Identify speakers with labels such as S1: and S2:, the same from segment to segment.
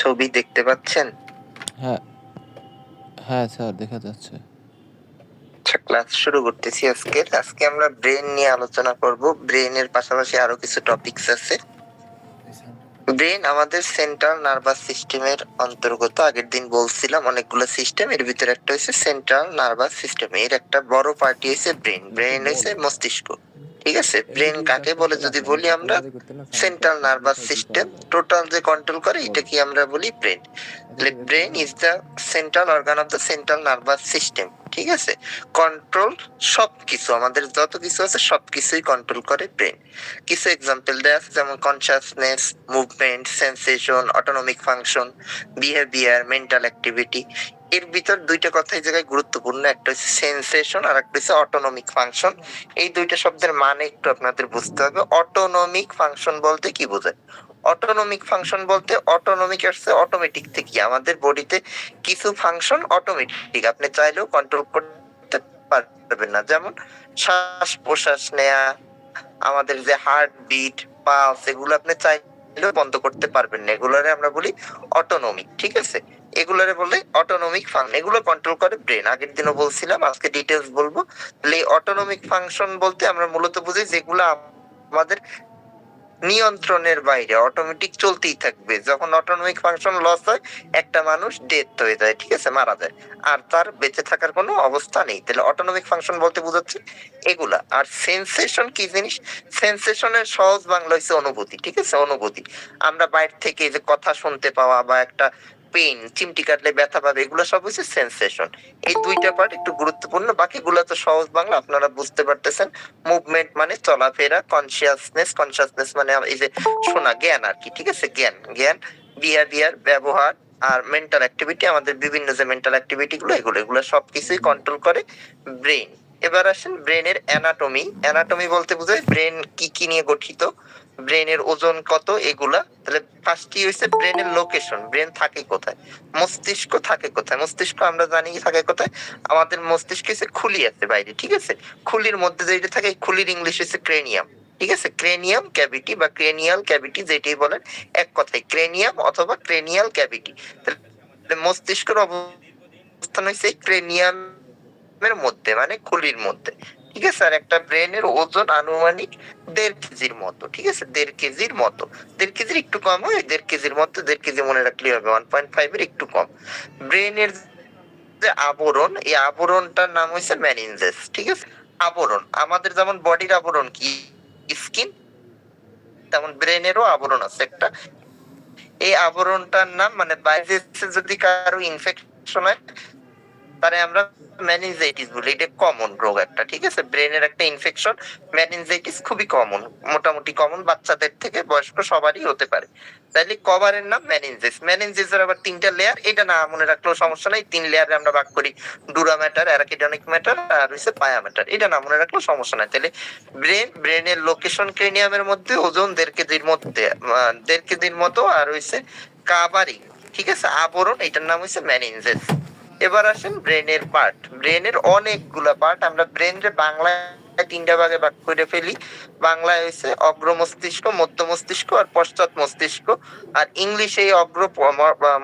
S1: ছবি দেখতে পাচ্ছেন?
S2: হ্যাঁ, হ্যাঁ স্যার দেখা যাচ্ছে।
S1: আচ্ছা, ক্লাস শুরু করতেছি আজকে আমরা ব্রেন নিয়ে আলোচনা করব। ব্রেনের পাশাপাশি আরো কিছু টপিকস আছে। ব্রেন আমাদের সেন্ট্রাল নার্ভাস সিস্টেমের অন্তর্গত। আগের দিন বলছিলাম অনেকগুলো সিস্টেম, এর ভিতরে একটা হচ্ছে সেন্ট্রাল নার্ভাস সিস্টেম। এর একটা বড় পার্টি হচ্ছে ব্রেন। ব্রেন হচ্ছে মস্তিষ্ক, ঠিক আছে? ব্রেন কাকে বলে যদি বলি আমরা, সেন্ট্রাল নার্ভাস সিস্টেম টোটাল যে কন্ট্রোল করে এটাকে আমরা বলি brain. Brain is the central organ of the central nervous system, ঠিক আছে? কন্ট্রোল সবকিছু, আমাদের যত কিছু আছে সবকিছুই কন্ট্রোল করে ব্রেন। কিছু এক্সাম্পল দেয়া আছে, যেমন consciousness, movement, sensation, autonomic function, behaviour, mental activity. এর ভিতর দুইটা কথা এই জায়গায় গুরুত্বপূর্ণ, একটা হচ্ছে সেন্সেশন আর একটা হচ্ছে অটোনমিক ফাংশন। এই দুইটা শব্দের মানে একটু আপনাদের বুঝতে হবে। অটোনমিক ফাংশন বলতে কি বোঝায়? অটোনমিক ফাংশন বলতে অটোনমিক আসছে অটোমেটিক থেকে, আমাদের বডিতে কিছু ফাংশন অটোমেটিক, আপনি চাইলেও কন্ট্রোল করতে পারবেন না। যেমন শ্বাস প্রশ্বাস নেয়া, আমাদের যে হার্ট বিট, পালস, এগুলো আপনি চাইলেও বন্ধ করতে পারবেন না। এগুলোরে আমরা বলি অটোনমিক, ঠিক আছে? এগুলোরে বলে অটোনমিক ফাংশন, এগুলো কন্ট্রোল করে ব্রেন। আগের দিনও বলছিলাম, আজকে ডিটেলস বলবো। তাহলে অটোনমিক ফাংশন বলতে আমরা মূলত বুঝি যেগুলো আমাদের নিয়ন্ত্রণের বাইরে, অটোমেটিক চলতেই থাকবে। যখন অটোনমিক ফাংশন লস হয়, একটা মানুষ ডেথ হয়ে যায়, ঠিক আছে, মারা যায়, আর তার বেঁচে থাকার কোনো অবস্থা নেই। তাহলে অটোনমিক ফাংশন বলতে বোঝাচ্ছে এগুলা। আর সেন্সেশন কি জিনিস? সেন্সেশনের সহজ বাংলা হচ্ছে অনুভূতি, ঠিক আছে? অনুভূতি, আমরা বাইরে থেকে যে কথা শুনতে পাওয়া বা একটা পেইন, চিমটি কাটলে ব্যথা পাবে, এগুলো সব হচ্ছে সেন্সেশন। এই দুইটা পার্ট একটু গুরুত্বপূর্ণ, বাকিগুলো তো সহজ বাংলা, আপনারা বুঝতে পারতেছেন। মুভমেন্ট মানে চলাফেরা, কনসিয়াসনেস, কনসিয়াসনেস মানে এই যে শোনা, জ্ঞান আর কি, ঠিক আছে? জ্ঞান, জ্ঞান, বিহেভিয়ার, ব্যবহার, আর মেন্টাল অ্যাক্টিভিটি, আমাদের বিভিন্ন যে মেন্টাল অ্যাক্টিভিটি গুলো, এগুলো সবকিছুই কন্ট্রোল করে ব্রেন। এবার আসেন ব্রেনের অ্যানাটমি। অ্যানাটমি বলতে বোঝায় ব্রেন কি কি নিয়ে গঠিত, ব্রেনের ওজন কত, এগুলা। তাহলে ফার্স্ট কি হয়েছে, ব্রেনের লোকেশন, ব্রেন থাকে কোথায়, মস্তিষ্ক থাকে কোথায়। মস্তিষ্ক আমরা জানি থাকে কোথায়, আমাদের মস্তিষ্ক হচ্ছে খুলি আছে বাইরে, ঠিক আছে? খুলির মধ্যে যেটা থাকে, খুলির ইংলিশ হচ্ছে ক্রেনিয়াম, ঠিক আছে? ক্রেনিয়াম ক্যাভিটি বা ক্রেনিয়াল ক্যাভিটি যেটাই বলেন, এক কথায় ক্রেনিয়াম অথবা ক্রেনিয়াল ক্যাভিটি। মস্তিষ্কের অবস্থান হচ্ছে ক্রেনিয়ামের মধ্যে, মানে খুলির মধ্যে, ঠিক আছে? আর একটা ব্রেনের ওজন আনুমানিক 1.5 কেজির মতো, ঠিক আছে? 1.5 কেজির মতো, 1.5 কেজির একটু কম হয়, 1.5 কেজির মতো। 1.5 কেজি মনে রাখলে হবে, 1.5 এর একটু কম। ব্রেনের যে আবরণ, এই আবরণটার নাম হচ্ছে মেনিনজেস, ঠিক আছে? আবরণ, আমাদের যেমন বডির আবরণ কি স্কিন, তেমন ব্রেনেরও আবরণ আছে একটা। এই আবরণটার নাম, মানে বাইরে যদি কারো ইনফেকশন হয়, তারে আমরা মেনিনজাইটিস বলি। এটা কমন রোগ একটা, ঠিক আছে? ব্রেনের একটা ইনফেকশন, মেনিনজাইটিস, খুবই কমন, মোটামুটি কমন, বাচ্চাদের থেকে বয়স্ক সবারই হতে পারে। তাইলে কভারের নাম মেনিনজেস। মেনিনজেসের আবার 3টা লেয়ার, এটা না মনে রাখলেও সমস্যা নাই। 3 লেয়ারে আমরা ভাগ করি, ডুরা ম্যাটার, অ্যারাকিডনিক ম্যাটার, আর হচ্ছে পায়া ম্যাটার। এটা না মনে রাখলেও সমস্যা নাই। তাহলে ব্রেনের লোকেশন ক্রেনিয়ামের মধ্যে, ওজন 1.5 কেজির মধ্যে, 1.5 কেজির মতো, আর হচ্ছে কাভারিং, ঠিক আছে, আবরণ, এটার নাম হচ্ছে মেনিনজেস। এবার আসেন ব্রেনের পার্ট। ব্রেনের অনেকগুলা পার্ট, আমরা ব্রেনরে বাংলায় 3টা ভাগে ভাগ করে ফেলি। বাংলায় হচ্ছে অগ্র মস্তিষ্ক, মধ্য মস্তিষ্ক আর পশ্চাৎ মস্তিষ্ক। আর ইংলিশে অগ্র,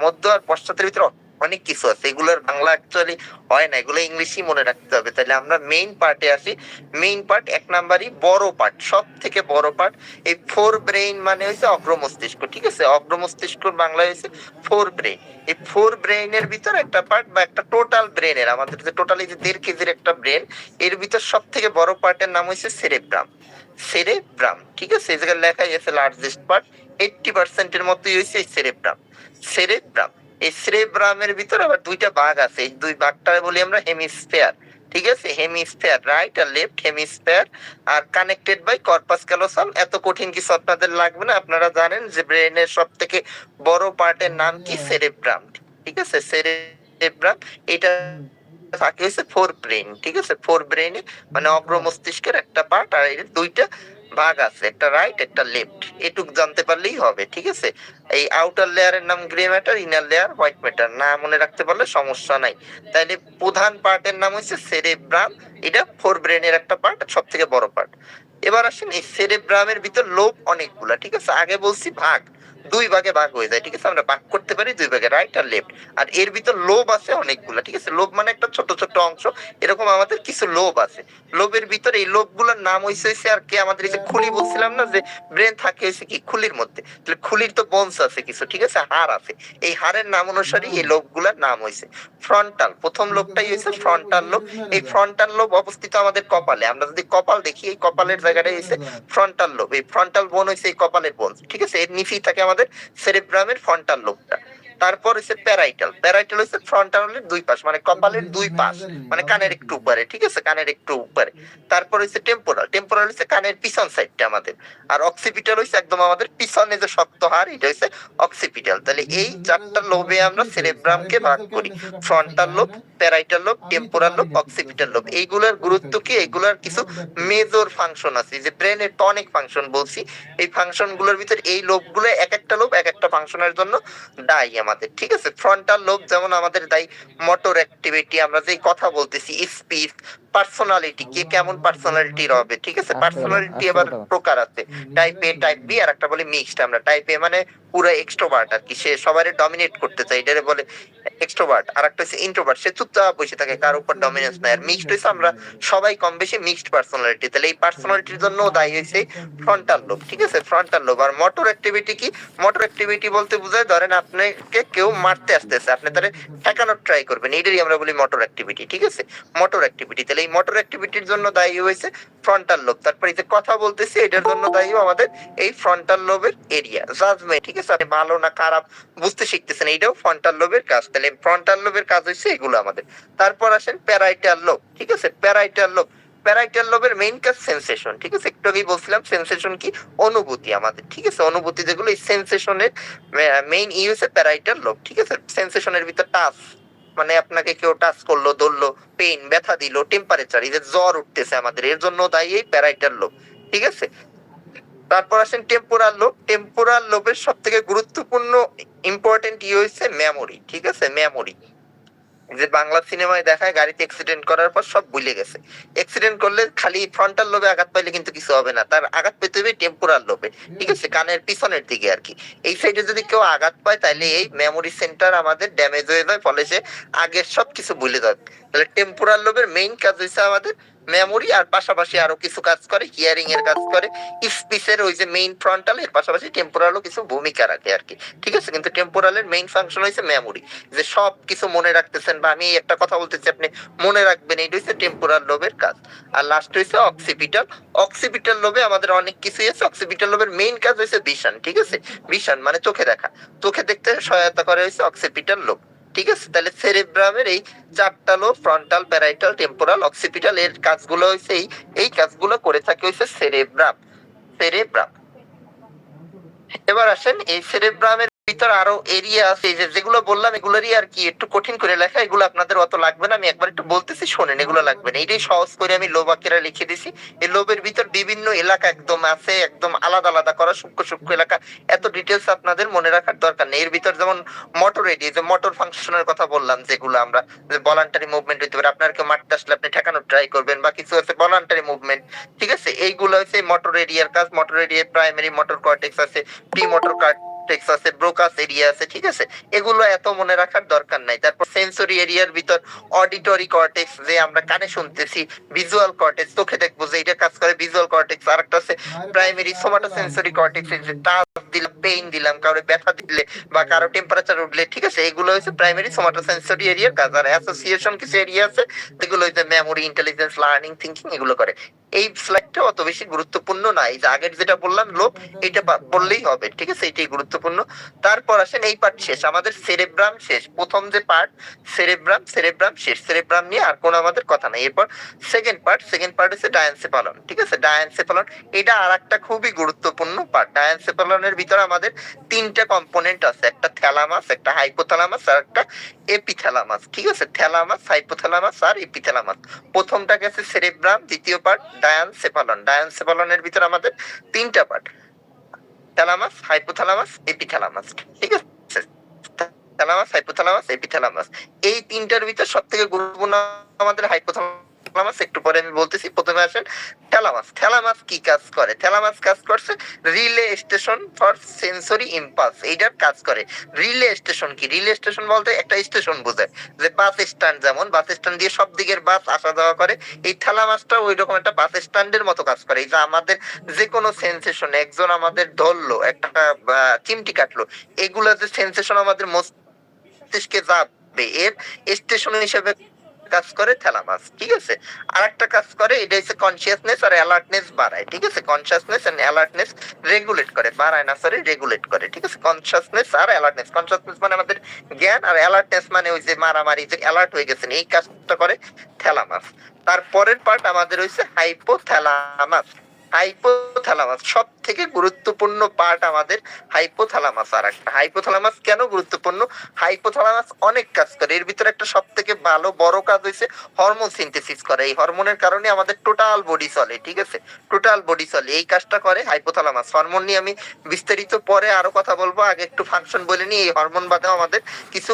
S1: মধ্য আর পশ্চাতের ভিতরে অনেক কিছু আছে, এগুলোর বাংলা অ্যাকচুয়ালি হয় না, এগুলো ইংলিশই মনে রাখতে হবে। তাহলে আমরা মেইন পার্টে আসি। মেইন পার্ট 1 নাম্বারই বড় পার্ট, সব থেকে বড় পার্ট, এই ফোর ব্রেইন মানে হচ্ছে অগ্র মস্তিষ্ক, ঠিক আছে? অগ্র মস্তিষ্কর বাংলা হচ্ছে ফোর ব্রেইন। এই ফোর ব্রেইনের ভিতর একটা পার্ট বা একটা টোটাল ব্রেনের, আমাদের যে টোটালি যে 1.5 কেজির একটা ব্রেন, এর ভিতর সব থেকে বড় পার্টের নাম হচ্ছে সেরেব্রাম। সেরেব্রাম, ঠিক আছে? এই জায়গায় লেখাই আছে লার্জেস্ট পার্ট, 80% এর মতোই হচ্ছে এই সেরেব্রাম। সেরেব্রাম, এই সেরেব্রামের ভিতর আবার 2টা ভাগ আছে, এই 2 ভাগটা বলি আমরা হেমিস্ফিয়ার, ঠিক আছে? হেমিস্ফিয়ার, রাইট আর লেফট হেমিস্ফিয়ার, আর কানেক্টেড বাই কর্পাস ক্যালোসাম। এত কঠিন কিছু আপনাদের লাগবে না, আপনারা জানেন যে ব্রেনের সব থেকে বড় পার্টের নাম কি, সেরেব্রাম, ঠিক আছে? সেরেব্রাম, এটা থাকে হচ্ছে ফোর ব্রেইন, ঠিক আছে? ফোর ব্রেইনে মানে অগ্র মস্তিষ্কের একটা পার্ট, আর এর 2টা ভাগ আছে, একটা রাইট একটা লেফট। এটুক জানতে পারলেই হবে, ঠিক আছে? এই আউটার লেয়ারের নাম grey matter, inner layer white matter, না মনে রাখতে পারলে সমস্যা নাই। তাইলে প্রধান পার্টের নাম হচ্ছে সেরেব্রাম, এটা ফোর ব্রেনের একটা পার্ট, সব থেকে বড় পার্ট। এবার আসেন এই সেরেব্রামের ভিতর লোব অনেকগুলা, ঠিক আছে? আগে বলছি ভাগ, দুই ভাগে ভাগ হয়ে যায়, ঠিক আছে, আমরা ভাগ করতে পারি দুই ভাগে, রাইট আর লেফট। আর এর ভিতর লোব আছে অনেকগুলা, ঠিক আছে, লোব মানে একটা ছোট ছোট অংশ, এরকম আমাদের কিছু লোব আছে। লোবের ভিতরে এই লোবগুলোর নাম হইছে আর কি, আমাদের এই যে খুলি বলছিলাম না যে ব্রেন থাকে হইছে কি খুলির মধ্যে, তাহলে খুলির তো বোনস আছে কিছু, ঠিক আছে, হাড় আছে, এই হাড়ের নাম অনুসারে এই লোবগুলোর নাম হইছে ফ্রন্টাল। প্রথম লোবটাই হইছে ফ্রন্টাল লোব। এই ফ্রন্টাল লোব অবস্থিত আমাদের কপালে, আমরা যদি কপাল দেখি এই কপালের জায়গাটাই হইছে ফ্রন্টাল লোব। এই ফ্রন্টাল বোন হইছে এই কপালের বোন, ঠিক আছে, এর নিচেই থাকে আমাদের সেরেব্রামের ফ্রন্টাল লোবটা। তারপর হচ্ছে প্যারাইটাল। প্যারাইটাল হচ্ছে ফ্রন্টালের দুই পাশ, মানে কপালের দুই পাশ, মানে কানের একটু উপরে, ঠিক আছে, কানের একটু উপরে। তারপর হচ্ছে টেম্পোরাল। টেম্পোরাল হচ্ছে কানের পিছন সাইডটা আমাদের। আর অক্সিপিটাল হচ্ছে একদম আমাদের পিছনে যে শক্ত হাড়, এটা হচ্ছে অক্সিপিটাল। তাহলে এই চারটা লোবে আমরা সেরেব্রামকে ভাগ করি, frontal lobe, parietal lobe, temporal lobe, occipital lobe. এইগুলোর গুরুত্ব কি, এইগুলোর কিছু মেজর ফাংশন আছে, যে ব্রেনের তো অনেক ফাংশন বলছি, এই ফাংশন গুলোর ভিতর এই লোবগুলো এক একটা লোব এক একটা ফাংশনের জন্য দায়ী আমাদের, ঠিক আছে। ফ্রন্টাল লোব যেমন আমাদের দায়ী মোটর অ্যাক্টিভিটি, আমরা যে কথা বলতেছি, স্পিচ, পার্সোনালিটি, কে কেমন পার্সোনালিটির হবে, ঠিক আছে, পার্সোনালিটি আবার প্রকার আছে, টাইপ এ, টাইপ বি, আর একটা বলে মিক্সড। আমরা টাইপ এ মানে পুরো এক্সট্রোভার্ট আর কি, সে সবারে ডমিনেট করতে চায়, এটারে বলে এক্সট্রোভার্ট। আর একটা হচ্ছে ইন্ট্রোভার্ট, সে চুপচাপ বসে থাকে, কার উপর ডমিনেন্স নাই। আর মিক্সড হইছে আমরা সবাই কম বেশি মিক্সড পার্সোনালিটি। তাহলে এই পার্সোনালিটির জন্য দায়ী হইছে ফ্রন্টাল লোব, ঠিক আছে, ফ্রন্টাল লোব। আর মোটর অ্যাক্টিভিটি কি, মোটর অ্যাক্টিভিটি বলতে বোঝায় ধরেন আপনাকে কেউ মারতে আসতেছে, আপনি তারে ঠেকানোর ট্রাই করবেন, এটারই আমরা বলি মোটর অ্যাক্টিভিটি, ঠিক আছে, মোটর অ্যাক্টিভিটি। তাহলে এই মোটর অ্যাক্টিভিটির জন্য দায়ী হয়েছে ফ্রন্টাল লোব। তারপর এই যে কথা বলতেছি, এটার জন্য দায়ী আমাদের এই ফ্রন্টাল লোবের এরিয়া। জাজমেন্ট, ঠিক আছে, আপনি ভালো না খারাপ বুঝতে শিখতেছেন, এইটাও ফ্রন্টাল লোবের কাজ। তাহলে ফ্রন্টাল লোবের কাজ হচ্ছে এগুলো আমাদের। তারপর আসেন প্যারাইটাল লোব, ঠিক আছে, প্যারাইটাল লোব। প্যারাইটাল লোবের মেইন কাজ সেন্সেশন, ঠিক আছে, একটু আগেই বলছিলাম সেন্সেশন কি, অনুভূতি আমাদের, ঠিক আছে, অনুভূতি যেগুলো, এই সেন্সেশনের মেইন ই হচ্ছে প্যারাইটাল লোব, ঠিক আছে। সেন্সেশনের ভিতর টাচ, মানে আপনাকে কেউ টাচ করলো, ধরলো, পেইন, ব্যথা দিল, টেম্পারেচার, এই যে জ্বর উঠতেছে আমাদের, এর জন্য দায়ী এই প্যারাইটাল লোব, ঠিক আছে। তারপর আসেন টেম্পোরাল লোব। টেম্পোরাল লোবের সব থেকে গুরুত্বপূর্ণ ইম্পর্টেন্ট ই হচ্ছে মেমোরি, ঠিক আছে, মেমোরি। যে বাংলা সিনেমায় দেখায় গাড়িতে অ্যাক্সিডেন্ট করার পর সব ভুলে গেছে, অ্যাক্সিডেন্ট করলে খালি ফ্রন্টাল লোবে আঘাত পাইলে কিন্তু কিছু হবে না, তার আঘাত পেতে হবে টেম্পোরাল লোবে, ঠিক আছে, কানের পিছনের দিকে আর কি। এই সাইডে যদি কেউ আঘাত পায় তাহলে এই মেমোরি সেন্টার আমাদের ড্যামেজ হয়ে যায়, ফলে সে আগের সব কিছু ভুলে যায়। তাহলে টেম্পোরাল লোবের মেইন কাজ হচ্ছে আমাদের মেমোরি, আর পাশাপাশি আরো কিছু কাজ করে, হিয়ারিং এর কাজ করে, স্পিচের ওই যে মেইন ফ্রন্টাল, এর পাশাপাশি টেম্পোরালও কিছু ভূমিকা রাখে আর কি, ঠিক আছে। কিন্তু টেম্পোরালের মেইন ফাংশন হচ্ছে মেমোরি, যে সব কিছু মনে রাখতেছেন, বা আমি একটা কথা বলতেছি আপনি মনে রাখবেন, এইটা হচ্ছে টেম্পোরাল লোবের কাজ। আর লাস্ট হচ্ছে অক্সিপিটাল। অক্সিপিটাল লোবে আমাদের অনেক কিছুই আছে। অক্সিপিটাল লোবের মেইন কাজ হচ্ছে ভিশন, ঠিক আছে, ভিশন মানে চোখে দেখা, চোখে দেখতে সহায়তা করে হচ্ছে অক্সিপিটাল লোব, ঠিক আছে। তাহলে সেরেব্রামের এই চারটা lobe, frontal, parietal, temporal, occipital, এর কাজগুলো হচ্ছে এই কাজগুলো করে থাকে হচ্ছে সেরেব্রাম, সেরেব্রাম। এবার আসেন এই সেরেব্রামের ভিতর আরো এরিয়া আছে, এই যে যেগুলো বললাম এগুলোরই আর কি একটু কঠিন করে লেখা, এগুলো আপনাদের অত লাগবে না, আমি একবার একটু বলতেছি শোনেন, এগুলো লাগবে না, এইটাই সহজ করে আমি লোব আকারে লিখে দিছি। এই লোবের ভিতর বিভিন্ন এলাকা একদম আছে, একদম আলাদা আলাদা করা সূক্ষ্ম সূক্ষ্ম এলাকা, এত ডিটেলস আপনাদের মনে রাখার দরকার নেই। এর ভিতর যেমন মোটর এরিয়া, যে মোটর ফাংশনের কথা বললাম, যেগুলো আমরা যে ভলান্টারি মুভমেন্ট হইতে পারে, আপনার কেউ মারতে আসলে আপনি ঠেকানোর ট্রাই করবেন, বা কিছু আছে ভলান্টারি মুভমেন্ট, ঠিক আছে, এইগুলো হচ্ছে মোটর এরিয়ার কাজ। মোটর এরিয়ার প্রাইমারি মোটর কর্টেক্স আছে, প্রি মোটর কর্টেক্স আছে, ব্রোকাস এরিয়া আছে, ঠিক আছে, এগুলো এত মনে রাখার দরকার নাই। তারপর সেন্সরি এরিয়ার ভিতর অডিটরি কর্টেক্স, যে আমরা কানে শুনতেছি, ভিজুয়াল কর্টেক্স, চোখে দেখবো যে এটা কাজ করে, ভিজুয়াল কর্টেক্স। আর একটা আছে প্রাইমারি সোমাটো সেন্সরি কর্টেক্স, যে টাচ দিলাম, পেইন দিলাম, কারো ব্যথা দিলে বা কারো টেম্পারেচার উঠলে, ঠিক আছে, এগুলো হচ্ছে প্রাইমারি সোমাটো সেন্সরি এরিয়ার কাজ। আর অ্যাসোসিয়েশন কিছু এরিয়া আছে যেগুলো হচ্ছে মেমোরি, ইন্টেলিজেন্স, লার্নিং, থিঙ্কিং, এগুলো করে। এই স্লাইডটা অত বেশি গুরুত্বপূর্ণ না, এই যে আগের যেটা বললাম লোব, এটা বললেই হবে, ঠিক আছে, এটাই গুরুত্বপূর্ণ। তারপর আসেন এই পার্ট শেষ, আমাদের সেরেব্রাম শেষ। প্রথম যে পার্ট সেরেব্রাম, সেরেব্রাম শেষ, সেরেব্রাম নিয়ে আর কোনো আমাদের কথা নাই। এরপর সেকেন্ড পার্ট হচ্ছে ডায়ানসেফালন, ঠিক আছে, ডায়ানসেফালন, এটা আর একটা খুবই গুরুত্বপূর্ণ পার্ট। ডায়ানসেফালনের ভিতরে আমাদের তিনটা কম্পোনেন্ট আছে, একটা থ্যালামাস, একটা হাইপোথ্যালামাস, আর একটা এপিথ্যালামাস, ঠিক আছে, থ্যালামাস, হাইপোথ্যালামাস আর এপিথ্যালামাস। প্রথমটা গেছে সেরেব্রাম, দ্বিতীয় পার্ট ডায়ানসেফালন। ডায়ানসেফালনের ভিতরে আমাদের তিনটা পার্ট, থ্যালামাস, হাইপোথ্যালামাস, এপিথ্যালামাস, ঠিক আছে, থ্যালামাস, হাইপোথ্যালামাস, এপিথ্যালামাস। এই তিনটার ভিতর সবথেকে গুরুত্বপূর্ণ আমাদের হাইপোথ্যালামাস থ্যালামাস একটু পরে আমি বলতেছি। প্রথমে আসেন থ্যালামাস। থ্যালামাস কি কাজ করে? থ্যালামাস কাজ করছে relay station for sensory impulse, এইটার কাজ করে। রিলে স্টেশন কি? রিলে স্টেশন বলতে একটা স্টেশন বোঝায়, যে বাস স্ট্যান্ড, যেমন বাস স্ট্যান্ড দিয়ে সব দিকের বাস আসা যাওয়া করে, এই থ্যালামাসটা ওই রকম একটা বাস স্ট্যান্ডের মতো কাজ করে। এই যে আমাদের যে কোনো সেন্সেশন, একজন আমাদের ধরলো, একটা চিমটি কাটলো, এগুলা যে সেন্সেশন আমাদের মস্তিষ্কে যাবে, এর স্টেশন হিসেবে কাজ করে থ্যালামাস, ঠিক আছে। আর একটা কাজ করে, এটা হচ্ছে কনসিয়াসনেস আর অ্যালার্টনেস বাড়ায়, ঠিক আছে। কনসিয়াসনেস এন্ড অ্যালার্টনেস রেগুলেট করে, বাড়ায় না, সরি, রেগুলেট করে, ঠিক আছে। কনসিয়াসনেস আর অ্যালার্টনেস, কনসিয়াসনেস মানে আমাদের জ্ঞান, আর অ্যালার্টনেস মানে ওই যে মারামারি, যে অ্যালার্ট হয়ে গেছেন, এই কাজটা করে থ্যালামাস। তারপরের পার্ট আমাদের হচ্ছে হাইপোথ্যালামাস। হাইপোথ্যালামাস সব থেকে গুরুত্বপূর্ণ পার্ট আমাদের হাইপোথ্যালামাস। আর একটা হাইপোথ্যালামাস কেন গুরুত্বপূর্ণ? হাইপোথ্যালামাস অনেক কাজ করে, এর ভিতরে একটা সব থেকে ভালো বড় কাজ হয়েছে হরমোন সিনথেসিস করে। এই হরমোনের কারণে আমাদের টোটাল বডি চলে, ঠিক আছে, টোটাল বডি চলে, এই কাজটা করে হাইপোথ্যালামাস। হরমোন নিয়ে আমি বিস্তারিত পরে আরো কথা বলবো, আগে একটু ফাংশন বলে নিই। এই হরমোন বাদেও আমাদের কিছু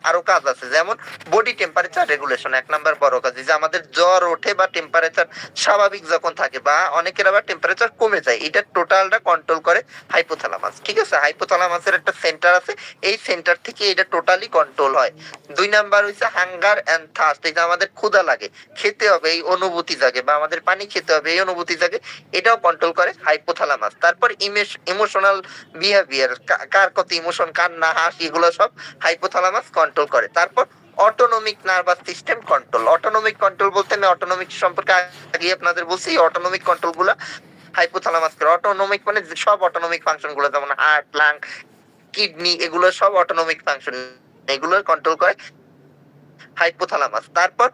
S1: আরো কাজ আছে, যেমন বডি টেম্পারেচার রেগুলেশন, এক নাম্বার বড় কাজ। যে আমাদের জ্বর ওঠে বা টেম্পারেচার স্বাভাবিক যখন থাকে, বা অনেকের আবার টেম্পারেচার কমে যায়, এটা টোটালটা কন্ট্রোল করে হাইপোথ্যালামাস, ঠিক আছে। হাইপোথ্যালামাসের একটা সেন্টার আছে, এই সেন্টার থেকে এটা টোটালি কন্ট্রোল হয়। দুই নাম্বার হচ্ছে হাঙ্গার এন্ড থার্স্ট, এটা আমাদের ক্ষুধা লাগে, খেতে হবে এই অনুভূতি জাগে, বা আমাদের পানি খেতে হবে এই অনুভূতি জাগে, এটাও কন্ট্রোল করে হাইপোথ্যালামাস। তারপর ইমোশনাল বিহেভিয়ার, কার কত ইমোশন, কার না, হাসি, এগুলো সব হাইপোথ্যালামাস কন্ট্রোল করে। তারপর autonomic nervous system control. Autonomic control বলতে আমি অটোনমিক সম্পর্কে আগে আপনাদের বলছি, অটোনমিক কন্ট্রোল গুলা হাইপোথ্যালামাস করে। অটোনমিক মানে সব অটোনমিক ফাংশন গুলো, যেমন হার্ট, লাং, কিডনি, এগুলো সব অটোনমিক ফাংশন, এগুলো কন্ট্রোল করে হাইপোথ্যালামাস। তারপর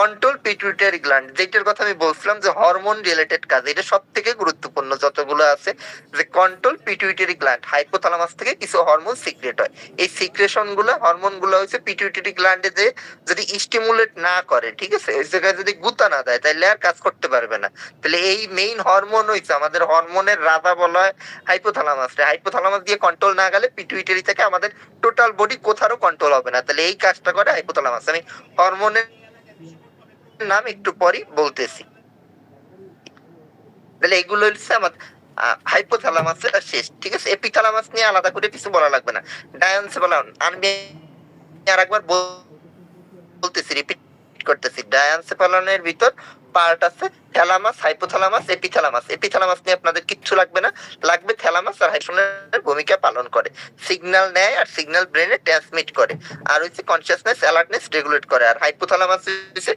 S1: কন্ট্রোল পিটুইটারি গ্ল্যান্ড, যেটার কথা আমি বলছিলাম যে হরমোন রিলেটেড কাজ, এটা সব থেকে গুরুত্বপূর্ণ যতগুলো আছে, যে কন্ট্রোল পিটুইটারি গ্ল্যান্ড, হাইপোথ্যালামাস থেকে কিছু হরমোন সিক্রেট হয়, এই সিক্রেশন গুলো, হরমোন গুলো হচ্ছে পিটুইটারি গ্ল্যান্ডে যে যদি স্টিমুলেট না করে, ঠিক আছে, ওই জায়গায় যদি গুতা না দেয়, তাহলে আর কাজ করতে পারবে না। তাহলে এই মেইন হরমোন হইছে আমাদের হরমোনের রাজা বলা হয় হাইপোথ্যালামাস। হাইপোথ্যালামাস দিয়ে কন্ট্রোল না গেলে পিটুইটারি থেকে আমাদের টোটাল বডি কোথাও কন্ট্রোল হবে না, তাহলে এই কাজটা করে হাইপোথ্যালামাস। আমি হরমোনের নাম একটু পরেই বলতেছি। তাহলে এগুলো হচ্ছে আমার হাইপোথ্যালামাসের শেষ, ঠিক আছে। এপিথ্যালামাস নিয়ে আলাদা করে কিছু বলা লাগবে না। ডায়ানসেফালন, আমি আরেকবার বলতেছি, রিপিট করতেছি, ডায়ানসেফালনের ভিতর পার্ট আছে থ্যালামাস, হাইপোথ্যালামাস, এপিথ্যালামাস। এপিথ্যালামাস নিয়ে আপনাদের কিচ্ছু লাগবে না, লাগবে থ্যালামাস আর হাইপোথ্যালামাসের ভূমিকা পালন করে, সিগন্যাল নেয় আর সিগন্যাল ব্রেনে ট্রান্সমিট করে, আর হচ্ছে কনসিয়াসনেস, অ্যালার্টনেস রেগুলেট করে। আর হাইপোথ্যালামাস হচ্ছে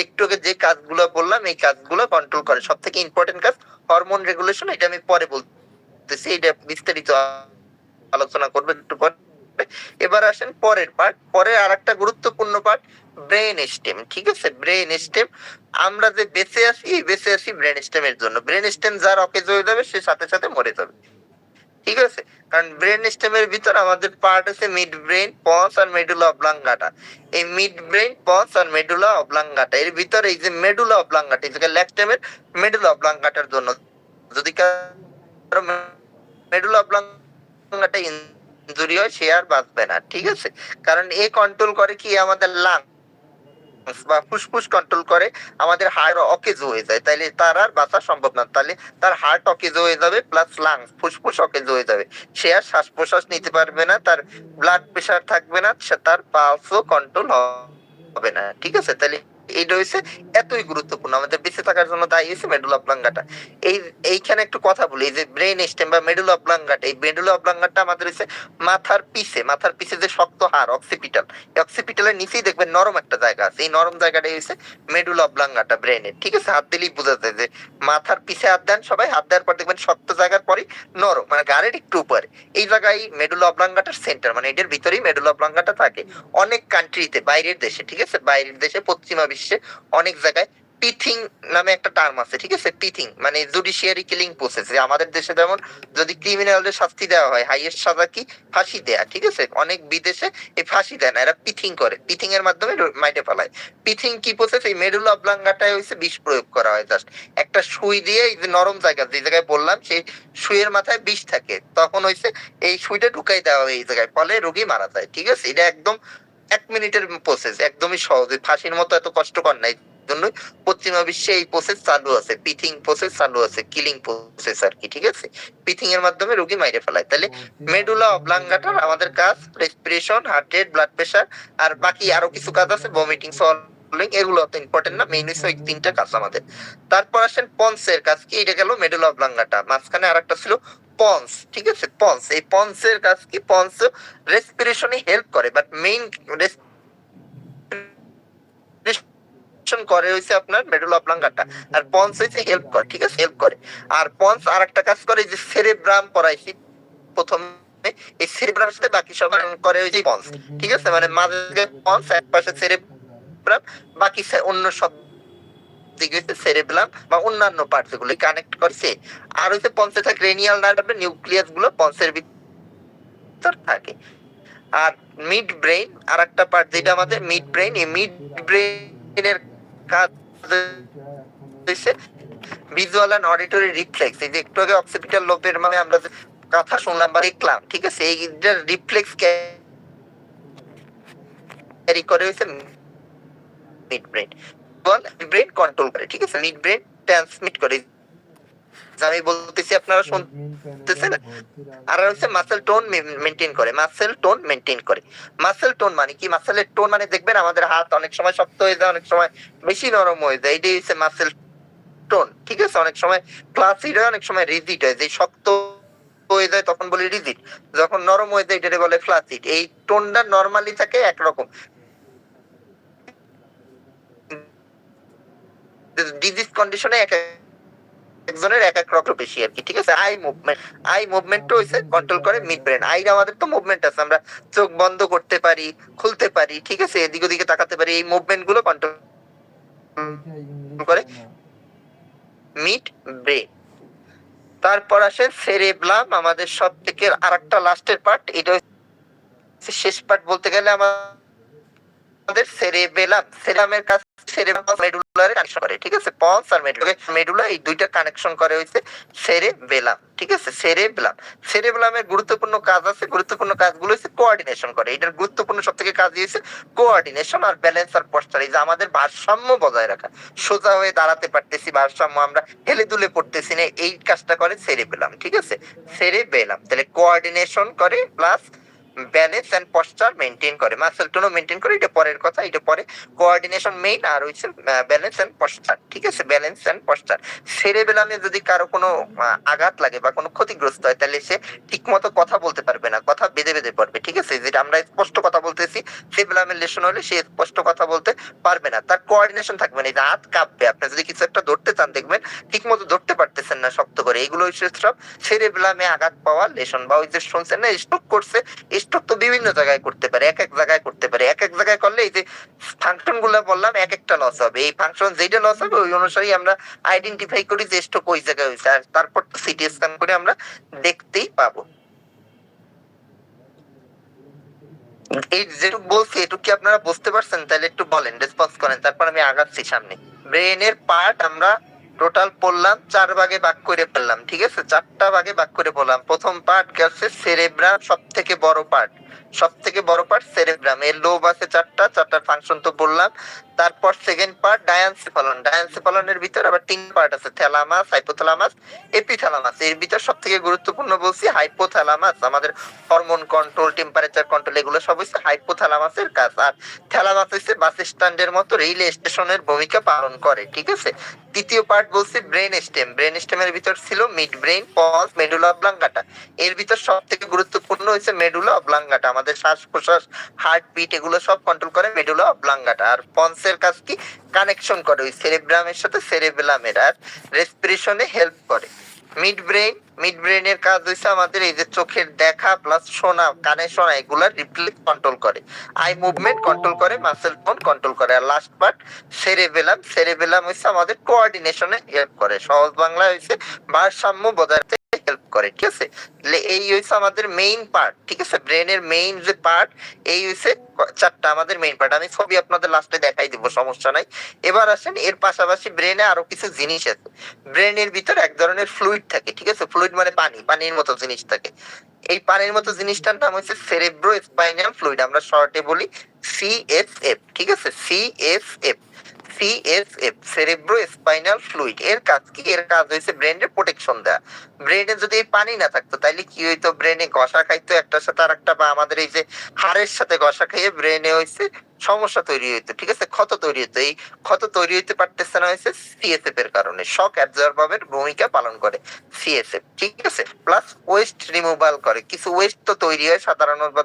S1: একটু আগে যে কাজগুলো বললাম, এই কাজগুলো কন্ট্রোল করে। সব থেকে ইম্পর্টেন্ট কাজ হরমোন রেগুলেশন, এটা আমি পরে বলতেছি, এটা বিস্তারিত আলোচনা করবো একটু পরে। এবার আসেন পরের পার্ট, পরের আরেকটা গুরুত্বপূর্ণ পার্ট ব্রেন স্টেম, ঠিক আছে। ব্রেন স্টেম, আমরা যে বেঁচে আছি ব্রেন স্টেমের জন্য। ব্রেন স্টেম যার অকেজ হয়ে যাবে, সে সাথে সাথে মরে যাবে, ঠিক আছে। কারণ ব্রেন স্টেমের ভিতর আমাদের পার্ট আছে মিড ব্রেন, পন্স আর মেডুলা অবলাঙ্গাটা। এই মিড ব্রেন, পন্স আর মেডুলা অবলাঙ্গাটা, এর ভিতরে এই যে মেডুলা অবলাঙ্গাটা, এই যে লেফটেমের মেডুলা অবলাঙ্গাটার জন্য যদি কারো মেডুলা অবলাঙ্গাটা ইনজুরি হয়, সে আর বাঁচবে না, ঠিক আছে। কারণ এ কন্ট্রোল করে কি আমাদের লাংস বা ফুসফুস, কন্ট্রোল করে আমাদের হার্ট অকেজ হয়ে যায়, তাইলে তার আর বাঁচা সম্ভব না। তাহলে তার হার্ট অকেজ হয়ে যাবে, প্লাস লাংস, ফুসফুস অকেজ হয়ে যাবে, সে আর শ্বাস প্রশ্বাস নিতে পারবে না, তার ব্লাড প্রেশার থাকবে না, তার পালসও কন্ট্রোল হবে না, ঠিক আছে। তাহলে এইটা হচ্ছে এতই গুরুত্বপূর্ণ, আমাদের বেঁচে থাকার জন্য দায়ী হচ্ছে মেডুলা অবলাঙ্গাটা। এইখানে একটু কথা বলি, এই যে ব্রেন স্টেম বা মেডুলা অবলাঙ্গাটা, এই মেডুলা অবলাঙ্গাটা আমাদের হচ্ছে মাথার পিছে যে শক্ত হাড় অক্সিপিটাল, অক্সিপিটালের নিচেই দেখবেন নরম একটা জায়গা আছে, এই নরম জায়গাটাই হচ্ছে মেডুলা অবলাঙ্গাটা ব্রেনের, ঠিক আছে। হাত দিলেই বোঝা যায় যে মাথার পিছে হাত দেন সবাই, হাত দেওয়ার পর দেখবেন শক্ত জায়গার পরই নরম, মানে গাড়ির একটু উপরে, এই জায়গায় মেডুলা অবলাঙ্গাটার সেন্টার, মানে এটার ভিতরেই মেডুলা অবলাঙ্গাটা থাকে। অনেক কান্ট্রিতে, বাইরের দেশে, ঠিক আছে, বাইরের দেশে, পশ্চিমা বিশ্বে অনেক জায়গায় পিথিং নামে একটা টার্ম আছে, ঠিক আছে। পিথিং মানে জুডিশিয়ারি কিলিং প্রসেস। আমাদের দেশে যেমন যদি ক্রিমিনালদের শাস্তি দেওয়া হয়, হাইয়েস্ট সাজা কি? ফাঁসি দেয়া, ঠিক আছে। অনেক বিদেশে এই ফাঁসি দেয় না, এরা পিথিং করে, পিথিং এর মাধ্যমে মাইরে ফেলায়। পিথিং কি প্রসেস? এই মেডুলা অবলাঙ্গাটায় হইছে বিষ প্রয়োগ করা হয়, জাস্ট একটা সুই দিয়ে, এই যে নরম জায়গা, যে জায়গায় বললাম, সেই সুইয়ের মাথায় বিষ থাকে, তখন হইছে এই সুইটা ঢুকাই দেওয়া হয় এই জায়গায়, ফলে রোগী মারা যায়, ঠিক আছে। এটা একদম 1 মিনিটের প্রসেস, একদমই সহজ, ফাঁসির মতো এত কষ্টকর নাই। জন্য পশ্চিমা বিশ্বে এই প্রসেস চালু আছে, পিথিং প্রসেস চালু আছে, কিলিং প্রসেস আর কি, ঠিক আছে। পিথিং এর মাধ্যমে রোগী মাইরে ফেলায়। তাহলে মেডুলা অবলাঙ্গাটার আমাদের কাজ respiration, heart rate, blood pressure, আর বাকি আরো কিছু কাজ আছে, ভমিটিং, সলিং, এগুলো অত ইম্পর্টেন্ট না, মেইন হচ্ছে ওই তিনটা কাজ আমাদের। তারপর আসেন পন্সের কাজ কি, এটা গেল মেডুলা অবলাঙ্গাটা। মাঝখানে আরেকটা ছিল পন্স, ঠিক আছে। পন্স, এই পন্সের কাজ কি, পন্স রেসপিরেশনে হেল্প করে, বাট মেইন করে হইছে আপনার মেডুলা অবলাঙ্গাটা, আর পন্স হইছে হেল্প করে, ঠিক আছে, হেল্প করে। আর পন্স আরেকটা কাজ করে, যে সেরেব্রাম পড়াইছি প্রথমে, এই সেরেব্রামের সাথে বাকি সব করে হইছে পন্স, ঠিক আছে। মানে মাঝে পন্স, এক পাশে সেরেব্রাম, বাকি অন্য সব দিকে হইছে সেরেব্রাম বা অন্যান্য পার্টস গুলো কানেক্ট করছে। আর হইছে পন্সে থাকে ক্রেনিয়াল নার্ভের নিউক্লিয়াস গুলো পন্সের ভিতর থাকে। আর মিড ব্রেইন আরেকটা পার্ট, যেটা আমাদের মিড ব্রেইন, এই মিড ব্রেইনের কাজ হইছে ভিজুয়াল এন্ড অডিটরি রিফ্লেক্স। এই যে একটু আগে অক্সিপিটাল লোবের মানে আমরা যে কথা শুনলাম বা দেখলাম, ঠিক আছে, এই রিফ্লেক্স ক্যারি করে হইছে মিড ব্রেইন। ব্রেইন কন্ট্রোল করে, ঠিক আছে, মিড ব্রেইন ট্রান্সমিট করে, আমি বলতেছি আপনারা শুনতেছেন। আর হচ্ছে মাসেল টোন মেইনটেইন করে, মাসেল টোন মেইনটেইন করে। মাসেল টোন মানে কি, মাসেলের টোন মানে দেখবেন আমাদের হাত অনেক সময় শক্ত হয়ে যায়, অনেক সময় বেশি নরম হয়ে যায়, এটাই হচ্ছে মাসেল টোন, ঠিক আছে। অনেক সময় ফ্লাসিড হয়, অনেক সময় রিজিড হয়। যে শক্ত হয়ে যায় তখন বলি রিজিড, যখন নরম হয়ে যায় এটাকে বলে ফ্লাসিড। এই টোনটা নরমালি থাকে একরকম, ডিজিজ কন্ডিশনে একজনের এক এক রকম বেশি আর কি, ঠিক আছে। আই মুভমেন্টও হইছে কন্ট্রোল করে মিড ব্রেন। আইর আমাদের তো মুভমেন্ট আছে, আমরা চোখ বন্ধ করতে পারি, খুলতে পারি, ঠিক আছে, এদিক ওদিকে তাকাতে পারি, এই মুভমেন্ট গুলো কন্ট্রোল করে মিড ব্রেন। তারপর আসে সেরেব্রাম, আমাদের সব থেকে আরেকটা লাস্টের পার্ট, এটা হচ্ছে শেষ পার্ট বলতে গেলে আমাদের সেরেবেলাম। সেরামের কাছে সেরেবেলাম মেডুলারে কানেকশন করে, ঠিক আছে। পন্স আর মেডুলা এই দুইটা কানেকশন করে হইছে সেরেবেলাম, ঠিক আছে, সেরেবেলাম। সেরেবেলামের গুরুত্বপূর্ণ কাজ আছে, গুরুত্বপূর্ণ কাজগুলো হচ্ছে কোঅর্ডিনেশন করে। এটার গুরুত্বপূর্ণ সবথেকে কাজ হচ্ছে কোঅর্ডিনেশন আর ব্যালেন্স আর পশ্চার, এই যে আমাদের ভারসাম্য বজায় রাখা, সোজা হয়ে দাঁড়াতে পারতেছি, ভারসাম্য, আমরা হেলে দুলে পড়তেছি না, এই কাজটা করে সেরেবেলাম, ঠিক আছে, সেরেবেলাম। তাহলে কোঅর্ডিনেশন করে plus balance and posture maintain করে, মাসেল টোনও মেইনটেইন করে, এটা পরের কথা, এটা পরে। কোঅর্ডিনেশন মেইন, আর হচ্ছে ব্যালেন্স এন্ড পশ্চার, ঠিক আছে, ব্যালেন্স এন্ড পশ্চার। সেরেবেলামে যদি কারো কোনো আঘাত লাগে বা কোনো ক্ষতিগ্রস্ত হয়, তাহলে সে ঠিকমতো কথা বলতে পারবে না, কথা বেঁধে বেঁধে পড়বে, ঠিক আছে। যেটা আমরা স্পষ্ট কথা বলতেছি, সেরেবেলামের লেশন হলে সে স্পষ্ট কথা বলতে পারবে না, তার কোঅর্ডিনেশন থাকবে না, এই যে হাত কাঁপবে, আপনি যদি কিছু একটা ধরতে চান দেখবেন ঠিকমতো ধরতে পারতেছেন না শক্ত করে, এগুলো হচ্ছে সব সেরেবেলামে আঘাত পাওয়ার লেশন। বা ওই যে শুনছেন না স্ট্রোক করছে, স্ট্রোক তো বিভিন্ন জায়গায় করতে পারে, এক এক জায়গায় করতে পারে, এক এক জায়গায় করলে এই যে ফাংশন গুলো বললাম এক একটা লস হবে, এই ফাংশন যেটা লস হবে ওই অনুসারে আমরা আইডেন্টিফাই করি যে স্ট্রোক ওই জায়গায় হয়েছে, আর তারপর সিটি স্ক্যান করে আমরা দেখতেই পাবো। এই যেটুকু বলছি এটুকু কি আপনারা বুঝতে পারছেন? তাহলে একটু বলেন, রেসপন্স করেন, তারপর আমি আগাচ্ছি সামনে। ব্রেনের পার্ট আমরা টোটাল পড়লাম, 4 ভাগে ভাগ করে ফেললাম, ঠিক আছে, 4টা ভাগে ভাগ করে বললাম। প্রথম পার্ট গেছে সেরেব্রাম, সব থেকে বড় পার্ট, সব থেকে বড় পার্ট সেরেব্রাম, এর লোব আছে 4টা, 4টার ফাংশন তো বললাম। তারপর সেকেন্ড পার্ট ডায়ানসেফালন, ডায়ানসেফালনের ভিতর আবার 3 পার্ট আছে, থ্যালামাস, হাইপোথ্যালামাস, এপিথ্যালামাস। এর ভিতর সব থেকে গুরুত্বপূর্ণ বলছি হাইপোথ্যালামাস, আমাদের হরমোন কন্ট্রোল, টেম্পারেচার কন্ট্রোল, এগুলো সব হচ্ছে হাইপোথ্যালামাসের কাজ। আর থ্যালামাস হচ্ছে বাস স্ট্যান্ডের মতো রেল স্টেশনের ভূমিকা পালন করে, ঠিক আছে। তৃতীয় পার্ট বলছি ব্রেন স্টেম, ব্রেন স্টেমের ভিতর ছিল mid brain, ponds, medulla oblongata. এর ভিতর সব থেকে গুরুত্বপূর্ণ হচ্ছে মেডুলা অবলাঙ্গাটা, আমাদের শ্বাস প্রশ্বাস, হার্টবিট, এগুলো সব কন্ট্রোল করে মেডুলা অবলাঙ্গাটা। আর পন্সের কাজ কি, কানেকশন করে ওই সেরেব্রামের সাথে সেরেবেলামের, আর রেসপিরেশনে হেল্প করে। মিড ব্রেন, মিড ব্রেনের কাজ হইছে আমাদের এই যে চোখের দেখা প্লাস শোনা, কানে শোনা, এগুলা রিফ্লেক্স কন্ট্রোল করে, আই মুভমেন্ট কন্ট্রোল করে, মাসেল টোন কন্ট্রোল করে। আর লাস্ট পার্ট সেরেবেলাম, সেরেবেলাম হইছে আমাদের কোঅর্ডিনেশনে হেল্প করে, সহজ বাংলা হইছে ভারসাম্য বজায় রাখতে হেল্প করে, ঠিক আছে। এই হইছে আমাদের মেইন পার্ট, ঠিক আছে, ব্রেনের মেইন যে পার্ট, এই হইছে 4টা আমাদের মেইন পার্ট। আমি ছবি আপনাদের লাস্টে দেখাই দিব, সমস্যা নাই। এবার আসেন, এর পাশাপাশি ব্রেনে আরো কিছু জিনিস আছে। ব্রেনের ভিতর এক ধরনের ফ্লুইড থাকে, ঠিক আছে, ফ্লুইড মানে পানি, পানির মতো জিনিস থাকে। এই পানির মতো জিনিসটার নাম হচ্ছে সেরেব্রো স্পাইনাল ফ্লুইড, আমরা শর্টে বলি সিএসএফ, ঠিক আছে, সিএসএফ। CSF, সেরেব্রো spinal fluid. এর কাজ কি? এর কাজ হয়েছে ব্রেনের প্রোটেকশন দেওয়া। ব্রেনে যদি এই পানি না থাকতো তাহলে কি হইতো? ব্রেনে ঘষা খাইতো একটার সাথে আরেকটা, বা আমাদের এই যে হাড়ের সাথে ঘষা খাইয়ে ব্রেনে হয়েছে সমস্যা তৈরি হইতো, ঠিক আছে, ক্ষত তৈরি হইতো। এই ক্ষত তৈরি হইতে পারতেছে না হয়েছে সিএসএফ এর কারণে। শক অ্যাবজর্বারের ভূমিকা পালন করে সিএসএফ, ঠিক আছে। প্লাস ওয়েস্ট রিমুভাল করে, কিছু ওয়েস্ট তো তৈরি হয় সাধারণত,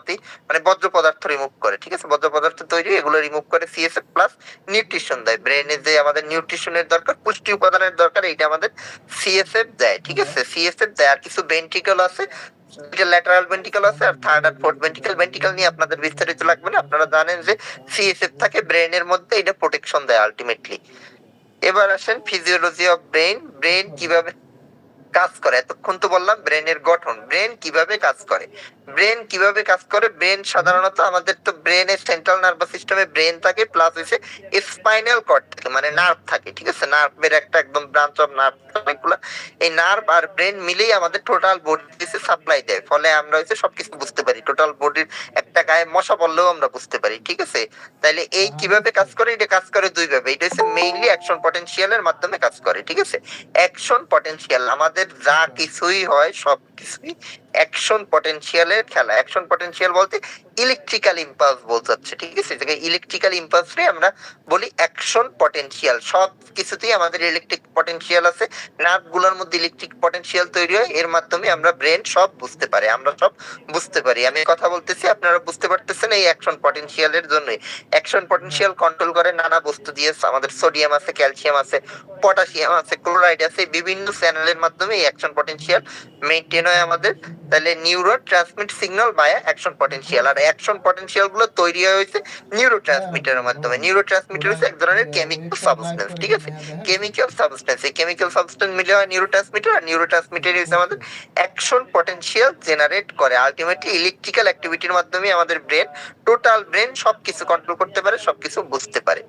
S1: মানে বর্জ্য পদার্থ রিমুভ করে, ঠিক আছে, বর্জ্য পদার্থ তৈরি এগুলো রিমুভ করে সিএসএফ। প্লাস নিউট্রিশন দেয়, ব্রেনে যে আমাদের নিউট্রিশনের দরকার, পুষ্টি উপাদানের দরকার, এইটা আমাদের সিএসএফ দেয়, ঠিক আছে। সিএসএফ দেয়। আর কিছু ভেন্ট্রিকল আছে, দুইটা ল্যাটারাল ভেন্ট্রিকল আছে, আর থার্ড আর ফোর্থ ভেন্ট্রিকল। ভেন্ট্রিকল নিয়ে আপনাদের বিস্তারিত লাগবে না, আপনারা জানেন যে সিএসএফ থাকে ব্রেনের মধ্যে, এটা প্রোটেকশন দেয় আলটিমেটলি। এবার আসেন ফিজিওলজি অফ ব্রেন। ব্রেন কিভাবে কাজ করে? এতক্ষণ তো বললাম ব্রেনের গঠন, ব্রেন কিভাবে কাজ করে। ব্রেন কিভাবে কাজ করে? ব্রেন সাধারণত আমাদের তো ব্রেনের সেন্ট্রাল নার্ভাস সিস্টেমে ব্রেন থাকে, প্লাস হইছে স্পাইনাল কর্ড থাকে, মানে নার্ভ থাকে, ঠিক আছে। নার্ভের একটা একদম ব্রাঞ্চ অফ নার্ভ অনেকগুলা। এই নার্ভ আর ব্রেন মিলেই আমাদের টোটাল বডিতে সাপ্লাই দেয়, ফলে আমরা হইছে সবকিছু বুঝতে পারি। টোটাল বডির একটা গায়ে মশা বললেও আমরা বুঝতে পারি, ঠিক আছে। তাহলে এই কিভাবে কাজ করে? এটা কাজ করে দুই ভাবে। এটা হচ্ছে মেইনলি অ্যাকশন পটেনশিয়ালের মাধ্যমে কাজ করে, ঠিক আছে। অ্যাকশন পটেনশিয়াল, আমাদের যা কিছুই হয় সবকিছুই অ্যাকশন পটেনশিয়ালের খেলা। অ্যাকশন পটেনশিয়াল বলতে ইলেকট্রিক্যাল ইম্পালস বোঝাচ্ছে, ঠিক আছে। এটাকে ইলেকট্রিক্যাল ইম্পালস রে আমরা বলি অ্যাকশন পটেনশিয়াল। সব কিছুতেই আমাদের ইলেকট্রিক পটেনশিয়াল আছে, নার্ভ গুলোর মধ্যে ইলেকট্রিক পটেনশিয়াল তৈরি হয়, এর মাধ্যমে আমরা ব্রেন সব বুঝতে পারি, আমরা সব বুঝতে পারি। আমি কথা বলতেছি আপনারা বুঝতে পারতেছেন, এই অ্যাকশন পটেনশিয়ালের জন্যই। অ্যাকশন পটেনশিয়াল কন্ট্রোল করে নানা বস্তু দিয়ে, আমাদের সোডিয়াম আছে, ক্যালসিয়াম আছে, পটাশিয়াম আছে, ক্লোরাইড আছে, বিভিন্ন চ্যানেলের মাধ্যমে এই অ্যাকশন পটেনশিয়াল মেইনটেইন হয় আমাদের। তাহলে নিউরো ট্রান্সমিট সিগন্যাল বায়া অ্যাকশন পটেনশিয়াল। আর অ্যাকশন পটেনশিয়াল গুলো তৈরি হয়েছে নিউরো ট্রান্সমিটারের মাধ্যমে। নিউরো ট্রান্সমিটার হচ্ছে এক ধরনের কেমিক্যাল সাবস্টেন্স, ঠিক আছে, কেমিক্যাল সাবস্টেন্স। এই কেমিক্যাল সাবস্টেন্স মিলে হয় নিউরো ট্রান্সমিটার, আর নিউরো ট্রান্সমিটার হচ্ছে আমাদের অ্যাকশন পটেনশিয়াল জেনারেট করে। আলটিমেটলি ইলেকট্রিক্যাল অ্যাক্টিভিটির মাধ্যমে আমাদের ব্রেন, টোটাল ব্রেন সবকিছু কন্ট্রোল করতে পারে, সবকিছু বুঝতে পারে।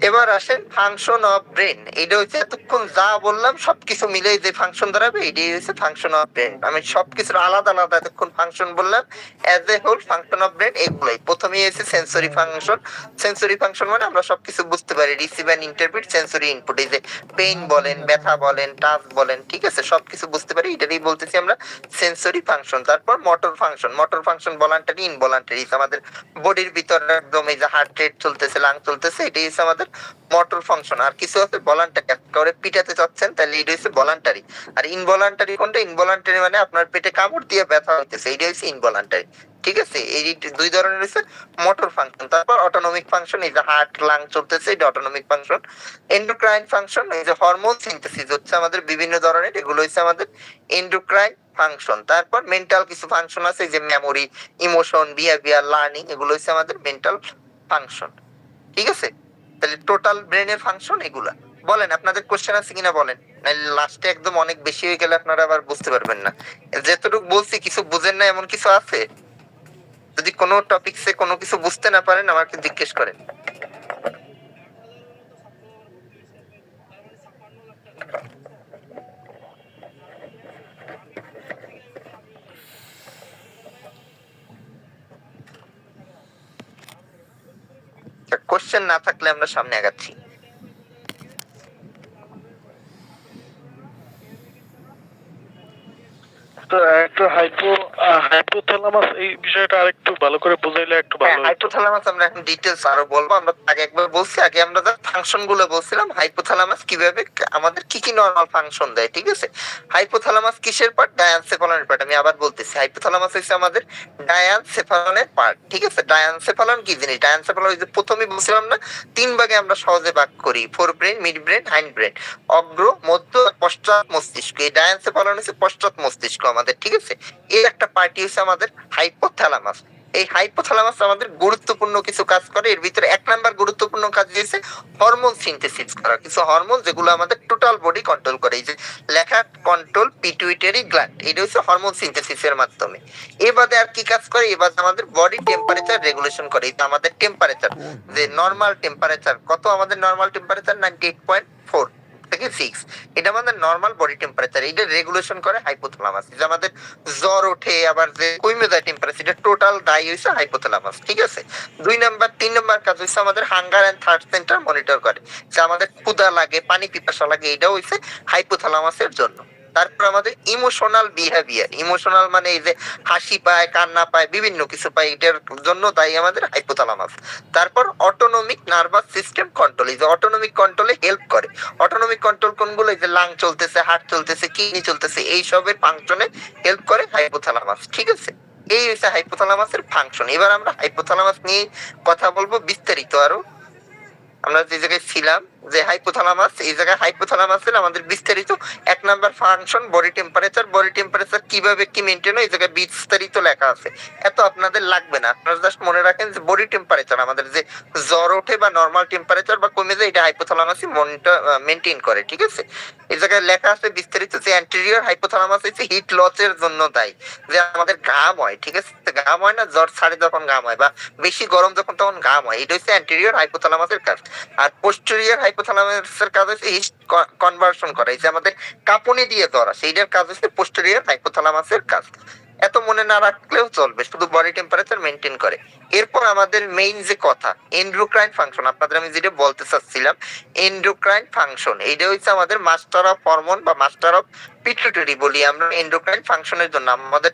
S1: এবার আসেন ফাংশন অফ ব্রেন। এটা হচ্ছে এতক্ষণ যা বললাম সবকিছু মিলে যে ফাংশন দাঁড়াবে, এটাই হচ্ছে ফাংশন অফ ব্রেন। আমি সবকিছুর আলাদা আলাদা এতক্ষণ ফাংশন বললাম, as a whole function of brain এগুলাই। প্রথমেই এসে সেন্সরি ফাংশন। সেন্সরি ফাংশন মানে আমরা সবকিছু বুঝতে পারি, receive and interpret sensory input. এই যে পেইন বলেন, ব্যথা বলেন, টাচ বলেন, ঠিক আছে, সবকিছু বুঝতে পারি, এটাই বলতেছি আমরা সেন্সরি ফাংশন। তারপর motor function. Motor function voluntary, involuntary, আমাদের বডির ভিতরে একদম এই যে হার্ট রেট চলতেছে, লাং চলতেছে, এটাই হচ্ছে আমাদের মোটর ফাংশন। আর কিছু আছে ভলান্টারি, করে পিটাতে চাচ্ছেন তাহলে এটা হচ্ছে ভলান্টারি। আর ইনভলান্টারি কোনটা? ইনভলান্টারি মানে আপনার পেটে কামড় দিয়ে ব্যথা হইতেছে, এটা হচ্ছে ইনভলান্টারি, ঠিক আছে। এই দুই ধরনের হচ্ছে মোটর ফাংশন। তারপর অটোনমিক ফাংশন, এই যে হার্ট লাং চলতেছে, এটা অটোনমিক ফাংশন। এন্ডোক্রাইন ফাংশন, এই যে হরমোন সিনথেসিস হচ্ছে আমাদের বিভিন্ন ধরনের, এগুলো হচ্ছে আমাদের এন্ডোক্রাইন ফাংশন। তারপর মেন্টাল কিছু ফাংশন আছে, যে মেমোরি, ইমোশন, বিহেভিয়ার, লার্নিং, এগুলো হচ্ছে আমাদের মেন্টাল ফাংশন, ঠিক আছে। তাহলে টোটাল ব্রেনের ফাংশন এগুলা। বলেন আপনাদের কোশ্চেন আছে কিনা বলেন, নাহলে লাস্টে একদম অনেক বেশি হয়ে গেলে আপনারা আবার বুঝতে পারবেন না। যেতটুকু বলছি কিছু বুঝেন না এমন কিছু আছে? যদি কোনো টপিকসে কোনো কিছু বুঝতে না পারেন আমাকে জিজ্ঞেস করেন। কোশ্চেন না থাকলে আমরা সামনে আগাচ্ছি।
S3: তো একটু হাইপোথ্যালামাস এই বিষয়টা আরেকটু ভালো করে বুঝাইলে একটু ভালো হতো।
S1: হাইপোথ্যালামাস আমরা এখন ডিটেইলস আরো বলবো। আমরা আগে একবার বলছি, আগে আমরা ফাংশন গুলো বলছিলাম। হাইপোথ্যালামাস কিভাবে আমাদের কি কি নরমাল ফাংশন দেয়, ঠিক আছে। হাইপোথ্যালামাস কিসের পার্ট? ডায়ানসেফালনের পার্ট। আমি আবার বলতেছি, হাইপোথ্যালামাস হচ্ছে আমাদের ডায়ানসেফালনের পার্ট, ঠিক আছে। ডায়ানসেফালন কি জিনিস? ডায়ানসেফালন ওই যে প্রথমেই বলছিলাম না, তিন ভাগে আমরা সহজে ভাগ করি, forebrain, midbrain, hindbrain, অগ্র, মধ্য, পশ্চাৎ মস্তিষ্ক। এই ডায়ানসেফালন হচ্ছে পশ্চাৎ মস্তিষ্ক আমাদের, ঠিক আছে। এর একটা পার্টি হচ্ছে আমাদের হাইপোথ্যালামাস। এই হাইপোথ্যালামাস আমাদের গুরুত্বপূর্ণ কিছু কাজ করে। এর ভিতরে এক নাম্বার গুরুত্বপূর্ণ কাজ হচ্ছে হরমোন সিনথেসিস করা। কিছু হরমোন যেগুলো আমাদের টোটাল বডি কন্ট্রোল করে, এই যে লেখা কন্ট্রোল পিটুইটারি গ্ল্যান্ড, এটা হচ্ছে হরমোন সিনথেসিসের মাধ্যমে। এর বাদে আর কি কাজ করে? এবার আমাদের বডি টেম্পারেচার রেগুলেশন করে। এটা আমাদের টেম্পারেচার, যে নরমাল টেম্পারেচার কত? আমাদের নরমাল টেম্পারেচার 98.4, থেকে 6, এটা আমাদের নরমাল বডি টেম্পারেচার, এটা রেগুলেশন করে হাইপোথ্যালামাস। যে আমাদের জ্বর ওঠে আবার যে কমে যায় টেম্পারেচার, এটা টোটাল দায়ী হইছে হাইপোথ্যালামাস, ঠিক আছে। 3 নাম্বার কাজ হইছে আমাদের hunger and thirst centre monitor করে, যে আমাদের ক্ষুধা লাগে, পানি পিপাসা লাগে, এটা হইছে হাইপোথ্যালামাসের জন্য। তারপর আমাদের ইমোশনাল বিহেভিয়ার, ইমোশনাল মানে এই যে হাসি পায়, কান্না পায়, বিভিন্ন কিছু পায়, এটার জন্য দায়ী আমাদের হাইপোথ্যালামাস। তারপর অটোনমিক নার্ভাস সিস্টেম কন্ট্রোল, এই যে অটোনমিক কন্ট্রোলে হেল্প করে। অটোনমিক কন্ট্রোল কোনগুলো? এই যে লাং চলতেছে, হার্ট চলতেছে, কিডনি চলতেছে, এই সবের ফাংশনে হেল্প করে হাইপোথ্যালামাস, ঠিক আছে। এই হচ্ছে হাইপোথ্যালামাসের ফাংশন। এবার আমরা হাইপোথ্যালামাস নিয়ে কথা বলবো বিস্তারিত আরো। আমরা যে জায়গায় ছিলাম, যে হাইপোথ্যালামাস, এই জায়গায় হাইপোথ্যালামাসের আমাদের বিস্তারিত 1 number function body temperature. Body temperature কিভাবে কি মেনটেন হয় এই জায়গায় বিস্তারিত লেখা আছে, এত আপনাদের লাগবে না। আপনারা জাস্ট মনে রাখেন যে বডি টেম্পারেচার আমাদের যে জ্বর ওঠে বা নরমাল টেম্পারেচার বা কমে যায়, এটা হাইপোথ্যালামাসই মেনটেন করে, ঠিক আছে। এই জায়গায় লেখা আছে বিস্তারিত যে অ্যান্টেরিয়র হাইপোথ্যালামাস হচ্ছে হিট লসের জন্য দায়ী, যে আমাদের ঘাম হয়, ঠিক আছে, ঘাম হয় না, জ্বর ছাড়ে যখন ঘাম হয় বা বেশি গরম যখন তখন ঘাম হয়, এটা হচ্ছে অ্যান্টেরিয়র হাইপোথ্যালামাসের কাজ। আর পোস্টেরিয়র হাইপোথ্যালামাসের কাজ হচ্ছে হিট কনভার্সন করা, এই যে আমাদের কাঁপুনি দিয়ে ধরা, সেইটার কাজ হচ্ছে পোস্টেরিয়র হাইপোথ্যালামাসের কাজ। এত মনে না রাখলেও চলবে, শুধু বডি টেম্পারেচার মেনটেন করে। এরপর আমাদের মেইন যে কথা, এন্ডোক্রাইন ফাংশন, আপনাদের আমি যেটা বলতে চাচ্ছিলাম, এন্ডোক্রাইন ফাংশন, এইটা হচ্ছে আমাদের মাস্টার অফ হরমোন বা মাস্টার অফ পিটুইটারি বলি আমরা। এন্ডোক্রাইন ফাংশনের জন্য আমাদের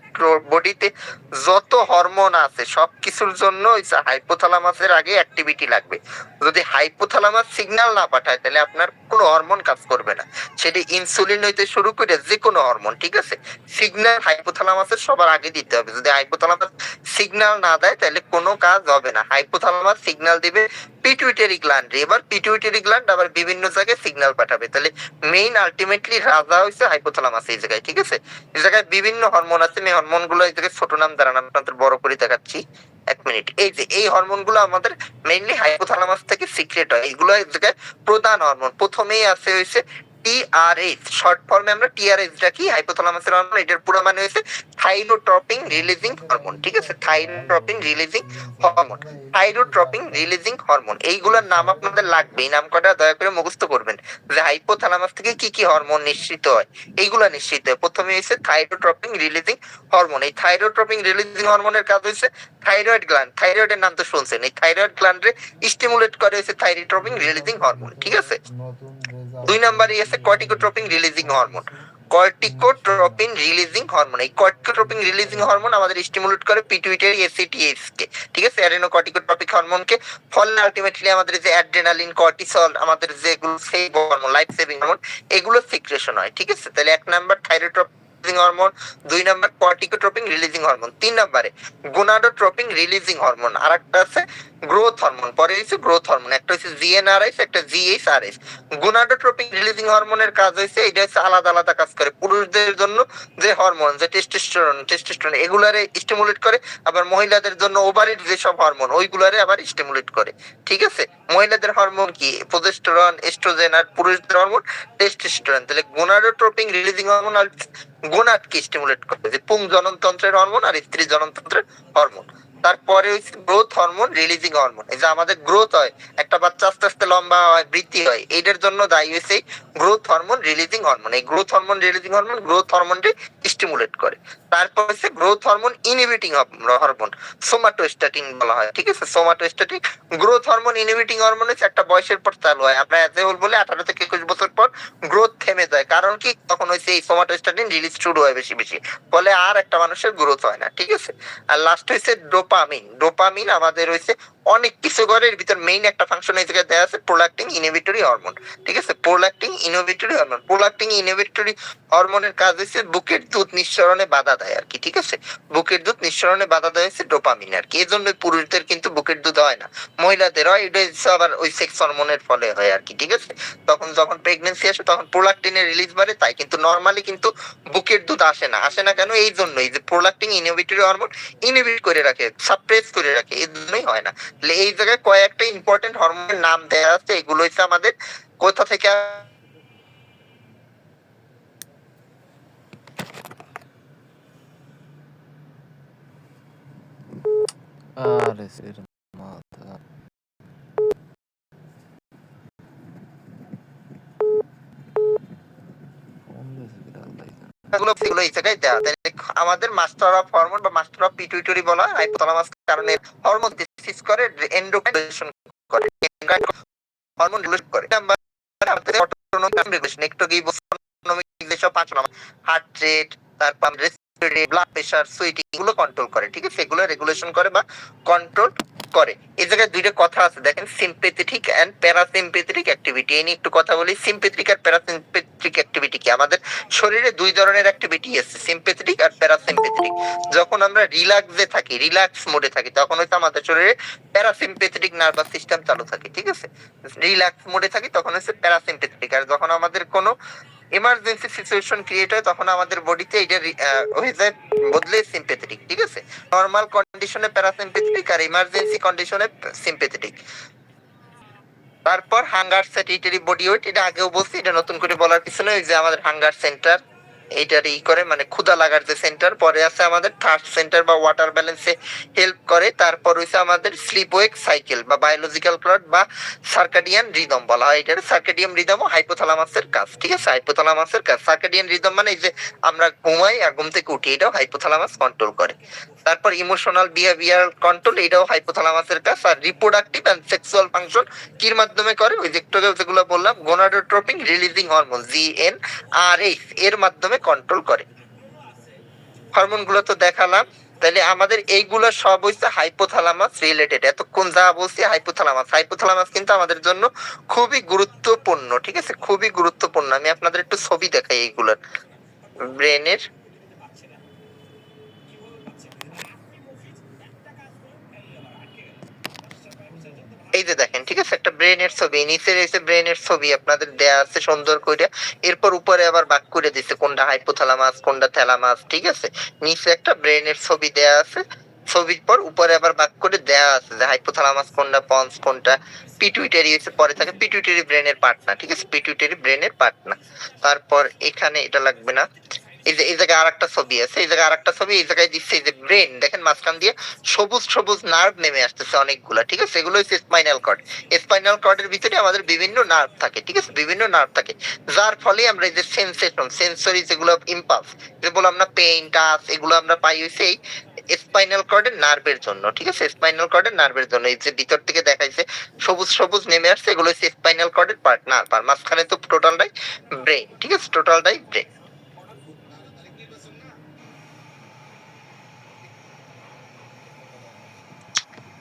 S1: বডিতে যত হরমোন আছে সবকিছুর জন্য হচ্ছে হাইপোথ্যালামাসের আগে অ্যাক্টিভিটি লাগবে। যদি হাইপোথ্যালামাস সিগন্যাল না পাঠায় তাহলে আপনার কোনো হরমোন কাজ করবে না, সেটি ইনসুলিন হইতে শুরু করে যে কোনো হরমোন, ঠিক আছে। সিগন্যাল হাইপোথ্যালামাসের সবার আগে দিতে হবে। যদি হাইপোথ্যালামাস সিগন্যাল না দেয় তাহলে কোনো কাজ হবে না। হাইপোথ্যালামাস সিগন্যাল দিবে পিটুইটারি গ্ল্যান্ড, এবার পিটুইটারি গ্ল্যান্ড আবার বিভিন্ন জায়গায় সিগন্যাল পাঠাবে। তাহলে মেইন আলটিমেটলি রাজা হইছে হাইপোথ্যালামাস এই জায়গায়, ঠিক আছে। এই জায়গায় বিভিন্ন হরমোন আছে, এই হরমোন গুলো এই জায়গায় ছোট নাম দ্বারা আপনাদের বড় করে দেখাচ্ছি, 1 মিনিট। এই যে এই হরমোন গুলো আমাদের মেইনলি হাইপোথ্যালামাস থেকে সিক্রেট হয়, এইগুলো এই জায়গায় প্রধান হরমোন। প্রথমেই আছে হইছে টিআরএইচ, শর্ট ফর্মে আমরা টিআরএইচ ডাকি, হাইপোথ্যালামাসের হরমোন। এটার পুরো মানে হইছে থাইরোট্রপিন রিলিজিং হরমোন, ঠিক আছে, thyrotropin releasing hormone, thyrotropin releasing hormone. এইগুলোর নাম আপনাদের লাগবে, এই নাম কটা দয়া করে মুখস্থ করবেন, যে হাইপোথ্যালামাস থেকে কি কি হরমোন নিঃসৃত হয়, এইগুলা নিঃসৃত হয়। প্রথমে হইছে থাইরোট্রপিন রিলিজিং হরমোন। এই থাইরোট্রপিন রিলিজিং হরমোনের কাজ হইছে থাইরয়েড গ্ল্যান্ড, থাইরয়েডের নাম তো শুনছেন, এই থাইরয়েড গ্ল্যান্ডে স্টিমুলেট করে হইছে থাইরোট্রপিন রিলিজিং হরমোন, ঠিক আছে। 2 নাম্বারে আছে corticotropin releasing hormone, corticotropin releasing hormone. এই কর্টিকোট্রপিন রিলিজিং হরমোন আমাদের স্টিমুলেট করে পিটুইটারি এসিটিএইচ কে, ঠিক আছে, অ্যাডেনো কর্টিকোট্রপিক হরমোনকে। ফলে আলটিমেটলি আমাদের যে অ্যাড্রেনালিন, কর্টিসল, আমাদের যেগুলো সেই হরমোন, লাইফ সেভিং হরমোন, এগুলো সিক্রেশন হয়, ঠিক আছে। তাহলে 1 number thyrotropin hormone, 2 number corticotropin releasing hormone, 3 নাম্বারে গোনাডোট্রপিন রিলিজিং হরমোন, আর একটা আছে গ্রোথ হরমোন। পরে হচ্ছে গ্রোথ হরমোন, একটা হচ্ছে জিএনআরএস, একটা জিএইচআরএস। গোনাডোট্রপিন রিলিজিং হরমোনের কাজ হচ্ছে, এটা হচ্ছে আলাদা আলাদা কাজ করে। পুরুষদের জন্য যে হরমোন, যে টেস্টোস্টেরন এগুলারে স্টিমুলেট করে, আবার মহিলাদের জন্য ওভারির যেসব হরমোন ওইগুলারে আবার স্টিমুলেট করে, ঠিক আছে। মহিলাদের হরমোন কি? প্রোজেস্টেরন, এস্ট্রোজেন, আর পুরুষদের হরমোন টেস্টোস্টেরন। তাহলে গোনাডোট্রপিন রিলিজিং হরমোন গোনাডকে স্টিমুলেট করে, যে পুং জননতন্ত্রের হরমোন আর স্ত্রী জননতন্ত্রের হরমোন। তারপরে হচ্ছে গ্রোথ হরমোন রিলিজিং হরমোন, এই যে আমাদের গ্রোথ হয়, একটা বাচ্চা আস্তে আস্তে লম্বা হয়, বৃদ্ধি হয়, এইটার জন্য দায়ী হয়েছে গ্রোথ হরমোন রিলিজিং হরমোন। এই growth hormone releasing hormone growth হরমোনকে স্টিমুলেট করে। তারপর হচ্ছে growth hormone inhibiting hormone, somatostatin বলা হয়, ঠিক আছে, somatostatin. Growth hormone inhibiting hormone হচ্ছে একটা বয়সের পর চালু হয়, আমরা এজ এ হোল বলে 18 থেকে 21 বছর পর গ্রোথ থেমে যায়। কারণ কি? তখন হচ্ছে এই সোমাটোস্ট্যাটিন রিলিজ শুরু হয় বেশি বেশি, ফলে আর একটা মানুষের গ্রোথ হয় না, ঠিক আছে। আর লাস্ট হচ্ছে ডোপামিন। ডোপামিন আমাদের হচ্ছে অনেক কিছু করে, এর ভিতর মেইন একটা ফাংশন এই জায়গায় দেওয়া আছে, প্রোলাক্টিন ইনহিবিটরি হরমোন, ঠিক আছে, prolactin inhibitory hormone. Prolactin inhibitory হরমোনের কাজ হচ্ছে বুকের দুধ নিঃসরণে বাধা দেয় আর কি, ঠিক আছে। বুকের দুধ নিঃসরণে বাধা দেয় হচ্ছে ডোপামিন আর কি। এই জন্য পুরুষদের কিন্তু বুকের দুধ হয় না, মহিলাদের হয়। এটা হচ্ছে আবার ওই সেক্স হরমোনের ফলে হয় আর কি, ঠিক আছে। তখন যখন প্রেগনেন্সি আসে তখন প্রোলাক্টিনের রিলিজ বাড়ে, তাই কিন্তু নর্মালি কিন্তু বুকের দুধ আসে না। আসে না কেন? এই জন্যই যে প্রোলাক্টিন ইনহিবিটরি হরমোন ইনহিবিট করে রাখে, সাপ্রেস করে রাখে, এই জন্যই হয় না। এই জায়গায় কয়েকটা ইম্পর্টেন্ট হরমোনের নাম দেওয়া আছে, এগুলো হচ্ছে আমাদের কোথা থেকে
S2: আরে সের মাথা।
S1: গুলো সেগুলো এই জায়গায় দেওয়া। আমাদের মাস্টার অফ হরমোন বা মাস্টার অফ পিটুইটরি বলা হয় হাইপোথ্যালামাস, কারণে হরমোন সিস করে এন্ডোক্রাইন রেগুলেশন করে, হরমোন রেগুলেট করে। আমাদের অটোনমিক রেগুলেশন একটু কি অটোনমিক যেসব পাঁচজন হার্ট রেট, তারপর রেসপিরেটরি, ব্লাড প্রেশার, সুইটিং এগুলো কন্ট্রোল করে, ঠিক আছে, এগুলো রেগুলেশন করে বা কন্ট্রোল করে। এই জায়গায় দুইটা কথা আছে দেখেন, সিম্পেথেটিক এন্ড প্যারাসিম্পেথেটিক অ্যাক্টিভিটি। এই নিয়ে একটু কথা বলি। সিম্পেথেটিক আর প্যারাসিম্পেথেটিক অ্যাক্টিভিটি কি? আমাদের শরীরে দুই ধরনের অ্যাক্টিভিটি আছে, সিম্পেথেটিক আর প্যারাসিম্পেথেটিক। যখন আমরা রিল্যাক্সে থাকি, রিল্যাক্স মোডে থাকি, তখন হয়তো আমাদের শরীরে প্যারাসিম্পেথেটিক নার্ভাস সিস্টেম চালু থাকে, ঠিক আছে। রিল্যাক্স মোডে থাকি তখন হচ্ছে প্যারাসিম্পেথেটিক। আর যখন আমাদের কোনো ইমার্জেন্সি সিচুয়েশন ক্রিয়েট হয় তখন আমাদের বডিতে এটা হয়ে যায় বদলে সিম্পেথেটিক, ঠিক আছে। নরমাল কন্ডিশনে প্যারাসিম্পেথেটিক আর ইমার্জেন্সি কন্ডিশনে সিম্পেথেটিক। তারপর হাঙ্গার স্যাটিটরি বডি ওয়েট, এটা আগেও বলছি, এটা নতুন করে বলার কিছু নেই। যে আমাদের হাঙ্গার সেন্টার এইটার করে মানে ক্ষুধা লাগার যে সেন্টার। পরে আছে আমাদের থার্ড সেন্টার বা ওয়াটার ব্যালেন্সে হেল্প করে। তারপর হইছে আমাদের স্লিপ ওয়েক সাইকেল বা বায়োলজিক্যাল ক্লক বা সার্কাডিয়ান রিদম বলা হয়। এটার সার্কাডিয়ান রিদম ও হাইপোথ্যালামাসের কাজ, ঠিক আছে, হাইপোথ্যালামাসের কাজ। সার্কাডিয়ান রিদম মানে এই যে আমরা ঘুমাই আর ঘুম থেকে উঠি, এটাও হাইপোথ্যালামাস কন্ট্রোল করে। তারপর ইমোশনাল বিহেভিয়ার কন্ট্রোল, এটাও হাইপোথ্যালামাসের কাজ। আর রিপ্রোডাক্টিভ এন্ড সেক্সুয়াল ফাংশন কির মাধ্যমে করে? ওই যেগুলো বললাম, গোনাডোট্রপিন রিলিজিং হরমোন GnRH এর মাধ্যমে কন্ট্রোল করে। হরমোন গুলো তো দেখালাম। তাহলে আমাদের এইগুলো সব হইছে হাইপোথ্যালামাস রিলেটেড। এতক্ষণ যা বলছি হাইপোথ্যালামাস, হাইপোথ্যালামাস কিন্তু আমাদের জন্য খুবই গুরুত্বপূর্ণ, ঠিক আছে, খুবই গুরুত্বপূর্ণ। আমি আপনাদের একটু ছবি দেখাই এইগুলোর ব্রেনের। এই যে দেখেন, ঠিক আছে, একটা ব্রেনের ছবি, নিচে রয়েছে ব্রেনের ছবি আপনাদের দেয়া আছে সুন্দর করে। এরপর উপরে আবার ভাগ করে দিছে কোনটা হাইপোথ্যালামাস কোনটা থ্যালামাস, ঠিক আছে। নিচে একটা ব্রেনের ছবি দেয়া আছে, ছবির পর উপরে আবার ভাগ করে দেয়া আছে যে হাইপোথ্যালামাস কোনটা, পন্স কোনটা, পিটুইটারি হচ্ছে পরে থাকে। পিটুইটারি ব্রেনের পার্ট না, ঠিক আছে, পিটুইটারি ব্রেনের পার্ট না। তারপর এখানে এটা লাগবে না। এই যে এই জায়গায় আরেকটা ছবি আছে, এই জায়গায় আরেকটা ছবি, এই জায়গায় দিচ্ছে এই যে ব্রেন, দেখেন মাঝখান দিয়ে সবুজ সবুজ নার্ভ নেমে আসতেছে অনেকগুলা, ঠিক আছে, এগুলো হচ্ছে স্পাইনাল কর্ড। স্পাইনাল কর্ডের ভিতরে আমাদের বিভিন্ন নার্ভ থাকে, ঠিক আছে, বিভিন্ন নার্ভ থাকে, যার ফলে আমরা এই যে সেন্সেশন, সেন্সরি যেগুলো ইম্পালস, যে বললাম না, পেইন, টাচ, এগুলো আমরা পাই হইছে এই স্পাইনাল কর্ডের নার্ভের জন্য, ঠিক আছে, স্পাইনাল কর্ডের নার্ভের জন্য। এই যে ভিতর থেকে দেখাইছে সবুজ সবুজ নেমে আসছে, এগুলো হচ্ছে স্পাইনাল কর্ডের পার্ট, নার্ভ। আর মাঝখানে তো টোটালটাই ব্রেন, ঠিক আছে, টোটালটাই ব্রেন।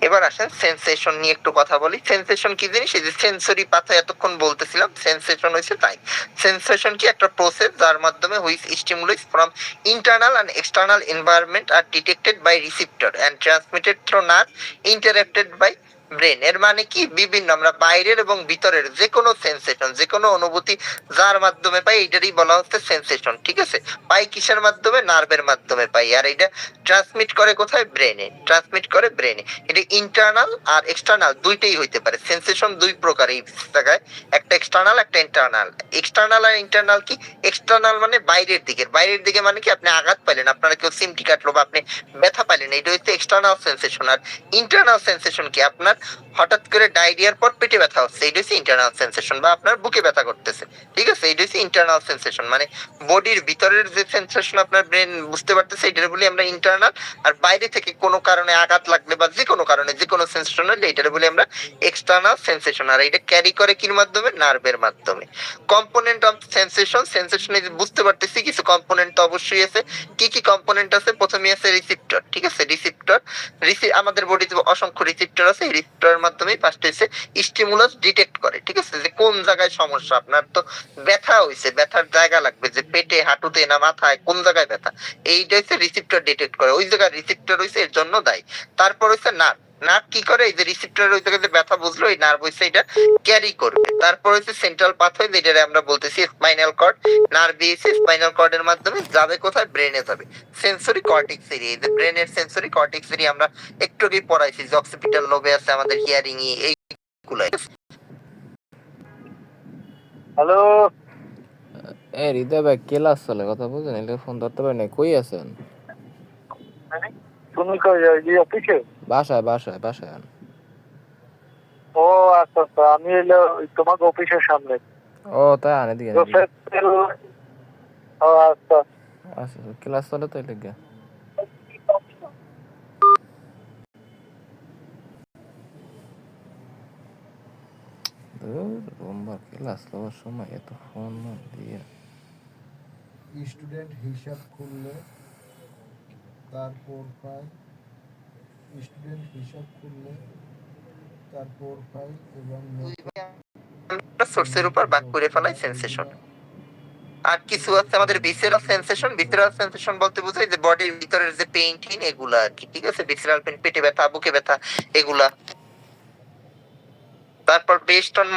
S1: এবার আসেন সেন্সেশন নিয়ে একটু কথা বলি। সেন্সেশন কি জিনিস? এই যে সেন্সরি পাথা এতক্ষণ বলতেছিলাম, সেন্সেশন হইছে তাই। সেন্সেশন কি? একটা প্রসেস যার মাধ্যমে which stimulus from internal and external environment are detected by receptor and transmitted through nerve interacted by brain. এর মানে কি? বিভিন্ন আমরা বাইরের এবং ভিতরের যে কোনো সেন্সেশন, যে কোনো অনুভূতি যার মাধ্যমে পাই, এটারই বলা হচ্ছে সেন্সেশন, ঠিক আছে। পাই কিসের মাধ্যমে? নার্ভের মাধ্যমে পাই। আর এটা ট্রান্সমিট করে কোথায়? ব্রেনে, ট্রান্সমিট করে ব্রেনে। এটা ইন্টারনাল আর এক্সটার্নাল দুইটাই হইতে পারে। সেন্সেশন দুই প্রকার এই জায়গায়, একটা এক্সটার্নাল একটা ইন্টারনাল। এক্সটার্নাল আর ইন্টারনাল কি? এক্সটার্নাল মানে বাইরের দিকের, বাইরের দিকে মানে কি? আপনি আঘাত পাইলেন, আপনারা কেউ সিমটি কাটলো বা আপনি ব্যথা পাইলেন, এটা হচ্ছে এক্সটার্নাল সেন্সেশন। আর ইন্টারনাল সেন্সেশন কি? আপনার হঠাৎ করে ডায়রিয়ার পর পেটে ব্যথা হচ্ছে, এটা হচ্ছে ইন্টারনাল সেন্সেশন। বা আপনার বুকে ব্যথা করতেছে, ঠিক আছে, এটা হচ্ছে ইন্টারনাল সেন্সেশন। মানে বডির ভিতরের যে সেন্সেশন আপনার ব্রেন বুঝতে পারতেছে, এটা বলি আমরা ইন্টারনাল। আর বাইরে থেকে কোনো কারণে আঘাত লাগলে বা যে কোনো কারণে যে কোনো সেন্সেশন হলে এটা বলি আমরা এক্সটার্নাল সেন্সেশন। আর এটা ক্যারি করে কির মাধ্যমে? নার্ভের মাধ্যমে। কম্পোনেন্ট অফ সেন্সেশন, সেন্সেশনে বুঝতে পারতেছি কিছু কম্পোনেন্ট তো অবশ্যই আছে। কি কি কম্পোনেন্ট আছে? প্রথমে আছে রিসিপ্টর, ঠিক আছে, রিসিপ্টর। আমাদের বডিতে অসংখ্য রিসিপ্টর আছে, এই রিসিপ্টরের মাধ্যমে ফার্স্ট হচ্ছে স্টিমুলাস ডিটেক্ট করে, ঠিক আছে, যে কোন জায়গায় সমস্যা। আপনার তো ব্যথা হইছে, ব্যথার জায়গা লাগবে, যে পেটে, হাঁটুতে না মাথায়, কোন জায়গায় ব্যথা, এইটা হচ্ছে রিসিপ্টর ডিটেক্ট করে, ওই জায়গায় রিসিপ্টর হইছে এর জন্য দায়ী। তারপর হচ্ছে নার্ভ, নার্ভ কি করে? এই যে রিসিপ্টর ওই জায়গায় ব্যথা বুঝলো, এই নার্ভ হইছে এটা ক্যারি করবে। তারপর হচ্ছে সেন্ট্রাল পাথওয়ে, যেটা আমরা বলতেছি স্পাইনাল কর্ড। নার্ভ দিয়েছে স্পাইনাল কর্ডের মাধ্যমে যাবে কোথায়? ব্রেনে যাবে। সেন্সরি কর্টেক্স এরিয়া, এই যে ব্রেনের সেন্সরি কর্টেক্স এরিয়া আমরা একটু আগে পড়াইছি, যে অক্সিপিটাল লোবে আছে আমাদের হিয়ারিং, এইগুলো।
S3: হ্যালো,
S2: এ হৃদয় ভাই, ক্লাস চলে, কথা বুঝেন, এটা ফোন ধরতে পারেন নাই। কই আছেন?
S3: তুমি কই? এই অফিসে?
S2: বাসায় বাসায় বাসায় আন।
S3: ও আচ্ছা আচ্ছা, আমি এলো তোমার অফিসের সামনে।
S2: ও তাই, আনে দিকে
S3: ও আচ্ছা,
S2: আচ্ছা ক্লাস চলে তো লেগে রোমবার ক্লাস লওয়ার সময় এত ফোন দিয়ে
S4: স্টুডেন্ট হিসাব খুললে তারপর ফাইল এবং
S1: সোর্সের উপর ভাগ করে ফেলাই সেন্সেশন। আর কিছু আছে আমাদের ভিসেরাল সেন্সেশন। ভিসেরাল সেন্সেশন বলতে বোঝায় যে বডির ভিতরের যে পেইন এগুলা আর কি, ঠিক আছে। ভিসেরাল পেইন, পেটে ব্যথা, বুকে ব্যথা, এগুলা। তারপর বেস্ট অন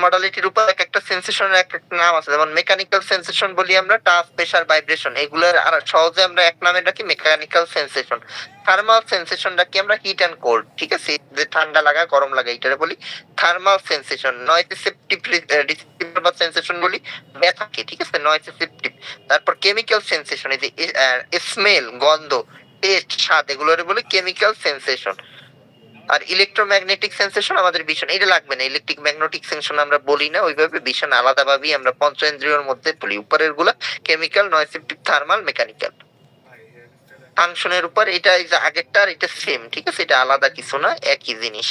S1: মডালিটির উপর এক একটা সেন্সেশনের এক একটা নাম আছে। যেমন মেকানিক্যাল সেন্সেশন বলি আমরা, টাচ, প্রেসার, ভাইব্রেশন, এগুলোর আর সহজে আমরা এক নামে ডাকি মেকানিক্যাল সেন্সেশন। থার্মাল সেন্সেশন ডাকি আমরা হিট এন্ড কোল্ড, ঠিক আছে, যে ঠান্ডা লাগা গরম লাগা এটারে বলি থার্মাল সেন্সেশন। নয়েসেসিপটিভ রিসিপ্টর বা সেন্সেশন বলি ব্যথাকে, ঠিক আছে, নয়েসেসিপটিভ। তারপর কেমিক্যাল সেন্সেশন, এই যে স্মেল, গন্ধ, টেস্ট, স্বাদ, এগুলোরে বলি কেমিক্যাল সেন্সেশন। আর ইলেকট্রোম্যাগনেটিক সেন্সেশন আমাদের ভিশন, এটা লাগবে না। ইলেকট্রিক ম্যাগনেটিক সেন্সেশন আমরা বলি না ওইভাবে, ভিশন আলাদাভাবেই আমরা পঞ্চেন্দ্রিয়র মধ্যে বলি। উপরের গুলা কেমিক্যাল, নয়েসেপটিভ, থার্মাল, মেকানিক্যাল। ফাংশনের উপর এটা এই যে আগেরটা আর এটা সেম, ঠিক আছে, এটা আলাদা কিছু না, একই জিনিস।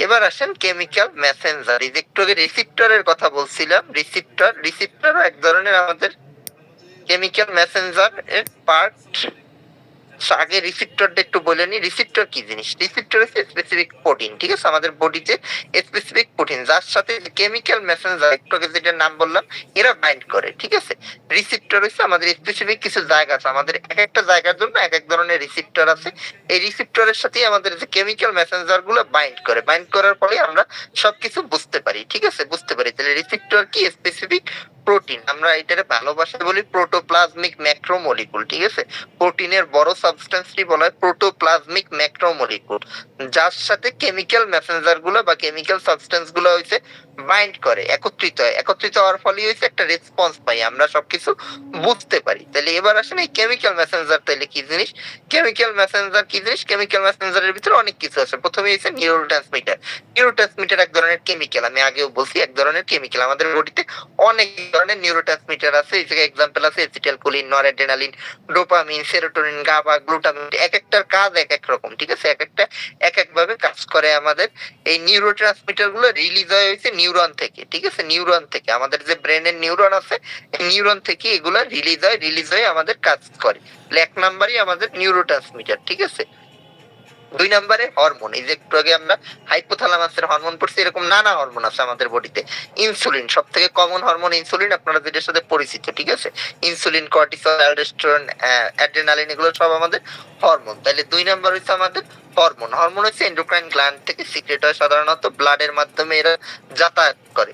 S1: এবার আসেন কেমিক্যাল মেসেঞ্জার। এই যে একটু আগে রিসিপ্টরের কথা বলছিলাম, রিসিপ্টর এক ধরনের আমাদের কেমিক্যাল মেসেঞ্জার এর পার্ট। আগে রিসিপ্টরটা একটু বলে নি, রিসিপ্টর কি জিনিস। রিসিপ্টর হচ্ছে স্পেসিফিক প্রোটিন, ঠিক আছে, আমাদের বডিতে স্পেসিফিক প্রোটিন যার সাথে কেমিক্যাল মেসেঞ্জার একটু আগে যেটার নাম বললাম এরা বাইন্ড করে, ঠিক আছে। রিসিপ্টর হচ্ছে আমাদের স্পেসিফিক কিছু জায়গা আছে, আমাদের এক একটা জায়গার জন্য এক এক ধরনের রিসিপ্টর আছে। এই রিসিপ্টরের সাথে আমাদের যে কেমিক্যাল মেসেঞ্জার গুলো বাইন্ড করার ফলে আমরা সবকিছু বুঝতে পারি, ঠিক আছে, বুঝতে পারি। তাহলে রিসিপ্টর কি স্পেসিফিক প্রোটিন, আমরা এটারে ভালোবাসায় বলি প্রোটোপ্লাজমিক ম্যাক্রোমলিকুল, ঠিক আছে। প্রোটিনের বড় সাবস্টেন্সটি বলা হয় প্রোটোপ্লাজমিক ম্যাক্রোমলিকুল, যার সাথে কেমিক্যাল মেসেঞ্জার গুলো বা কেমিক্যাল সাবস্টেন্স গুলো হইছে বাইন্ড করে, একত্রিত হওয়ার ফলে হইছে একটা রেসপন্স পাই, আমরা সবকিছু বুঝতে পারি। তাহলে এবার আসেন এই কেমিক্যাল মেসেঞ্জার তাহলে কি জিনিস। কেমিক্যাল মেসেঞ্জারের ভিতরে অনেক কিছু আছে। প্রথমে হইছে নিউরোট্রান্সমিটার এক ধরনের কেমিক্যাল, আমি আগেও বলছি এক ধরনের কেমিক্যাল। আমাদের বডিতে অনেক ধরনের নিউরোট্রান্সমিটার আছে, এই জায়গায় এক্সাম্পল আছে acetylcholine, noradrenaline, dopamine, serotonin, GABA, glutamine. এক একটার কাজ এক এক রকম, ঠিক আছে, এক একটা এক এক ভাবে কাজ করে। আমাদের এই নিউরোট্রান্সমিটার গুলো রিলিজ হয়েছে নিউরন থেকে, ঠিক আছে, নিউরন থেকে। আমাদের যে ব্রেনের নিউরন আছে এই নিউরন থেকে এগুলো রিলিজ হয়ে আমাদের কাজ করে। এক নাম্বারই আমাদের নিউরোট্রান্সমিটার, ঠিক আছে। 2 নম্বরে হরমোন, এই যে একটু আগে আমরা হাইপোথ্যালামাসের হরমোন পড়ছি, এরকম নানা হরমোন আছে আমাদের বডিতে। ইনসুলিন সবথেকে কমন হরমোন, ইনসুলিন, আপনারা যেটার সাথে পরিচিত, ঠিক আছে। ইনসুলিন, কর্টিসল, অ্যালডোস্টেরন, অ্যাড্রেনালিন, এগুলো সব আমাদের হরমোন। তাহলে 2 নাম্বার হচ্ছে আমাদের হরমোন হচ্ছে এন্ডোক্রাইন গ্ল্যান্ড থেকে সিক্রেট হয়, সাধারণত ব্লাডের মাধ্যমে এরা যাতায়াত করে,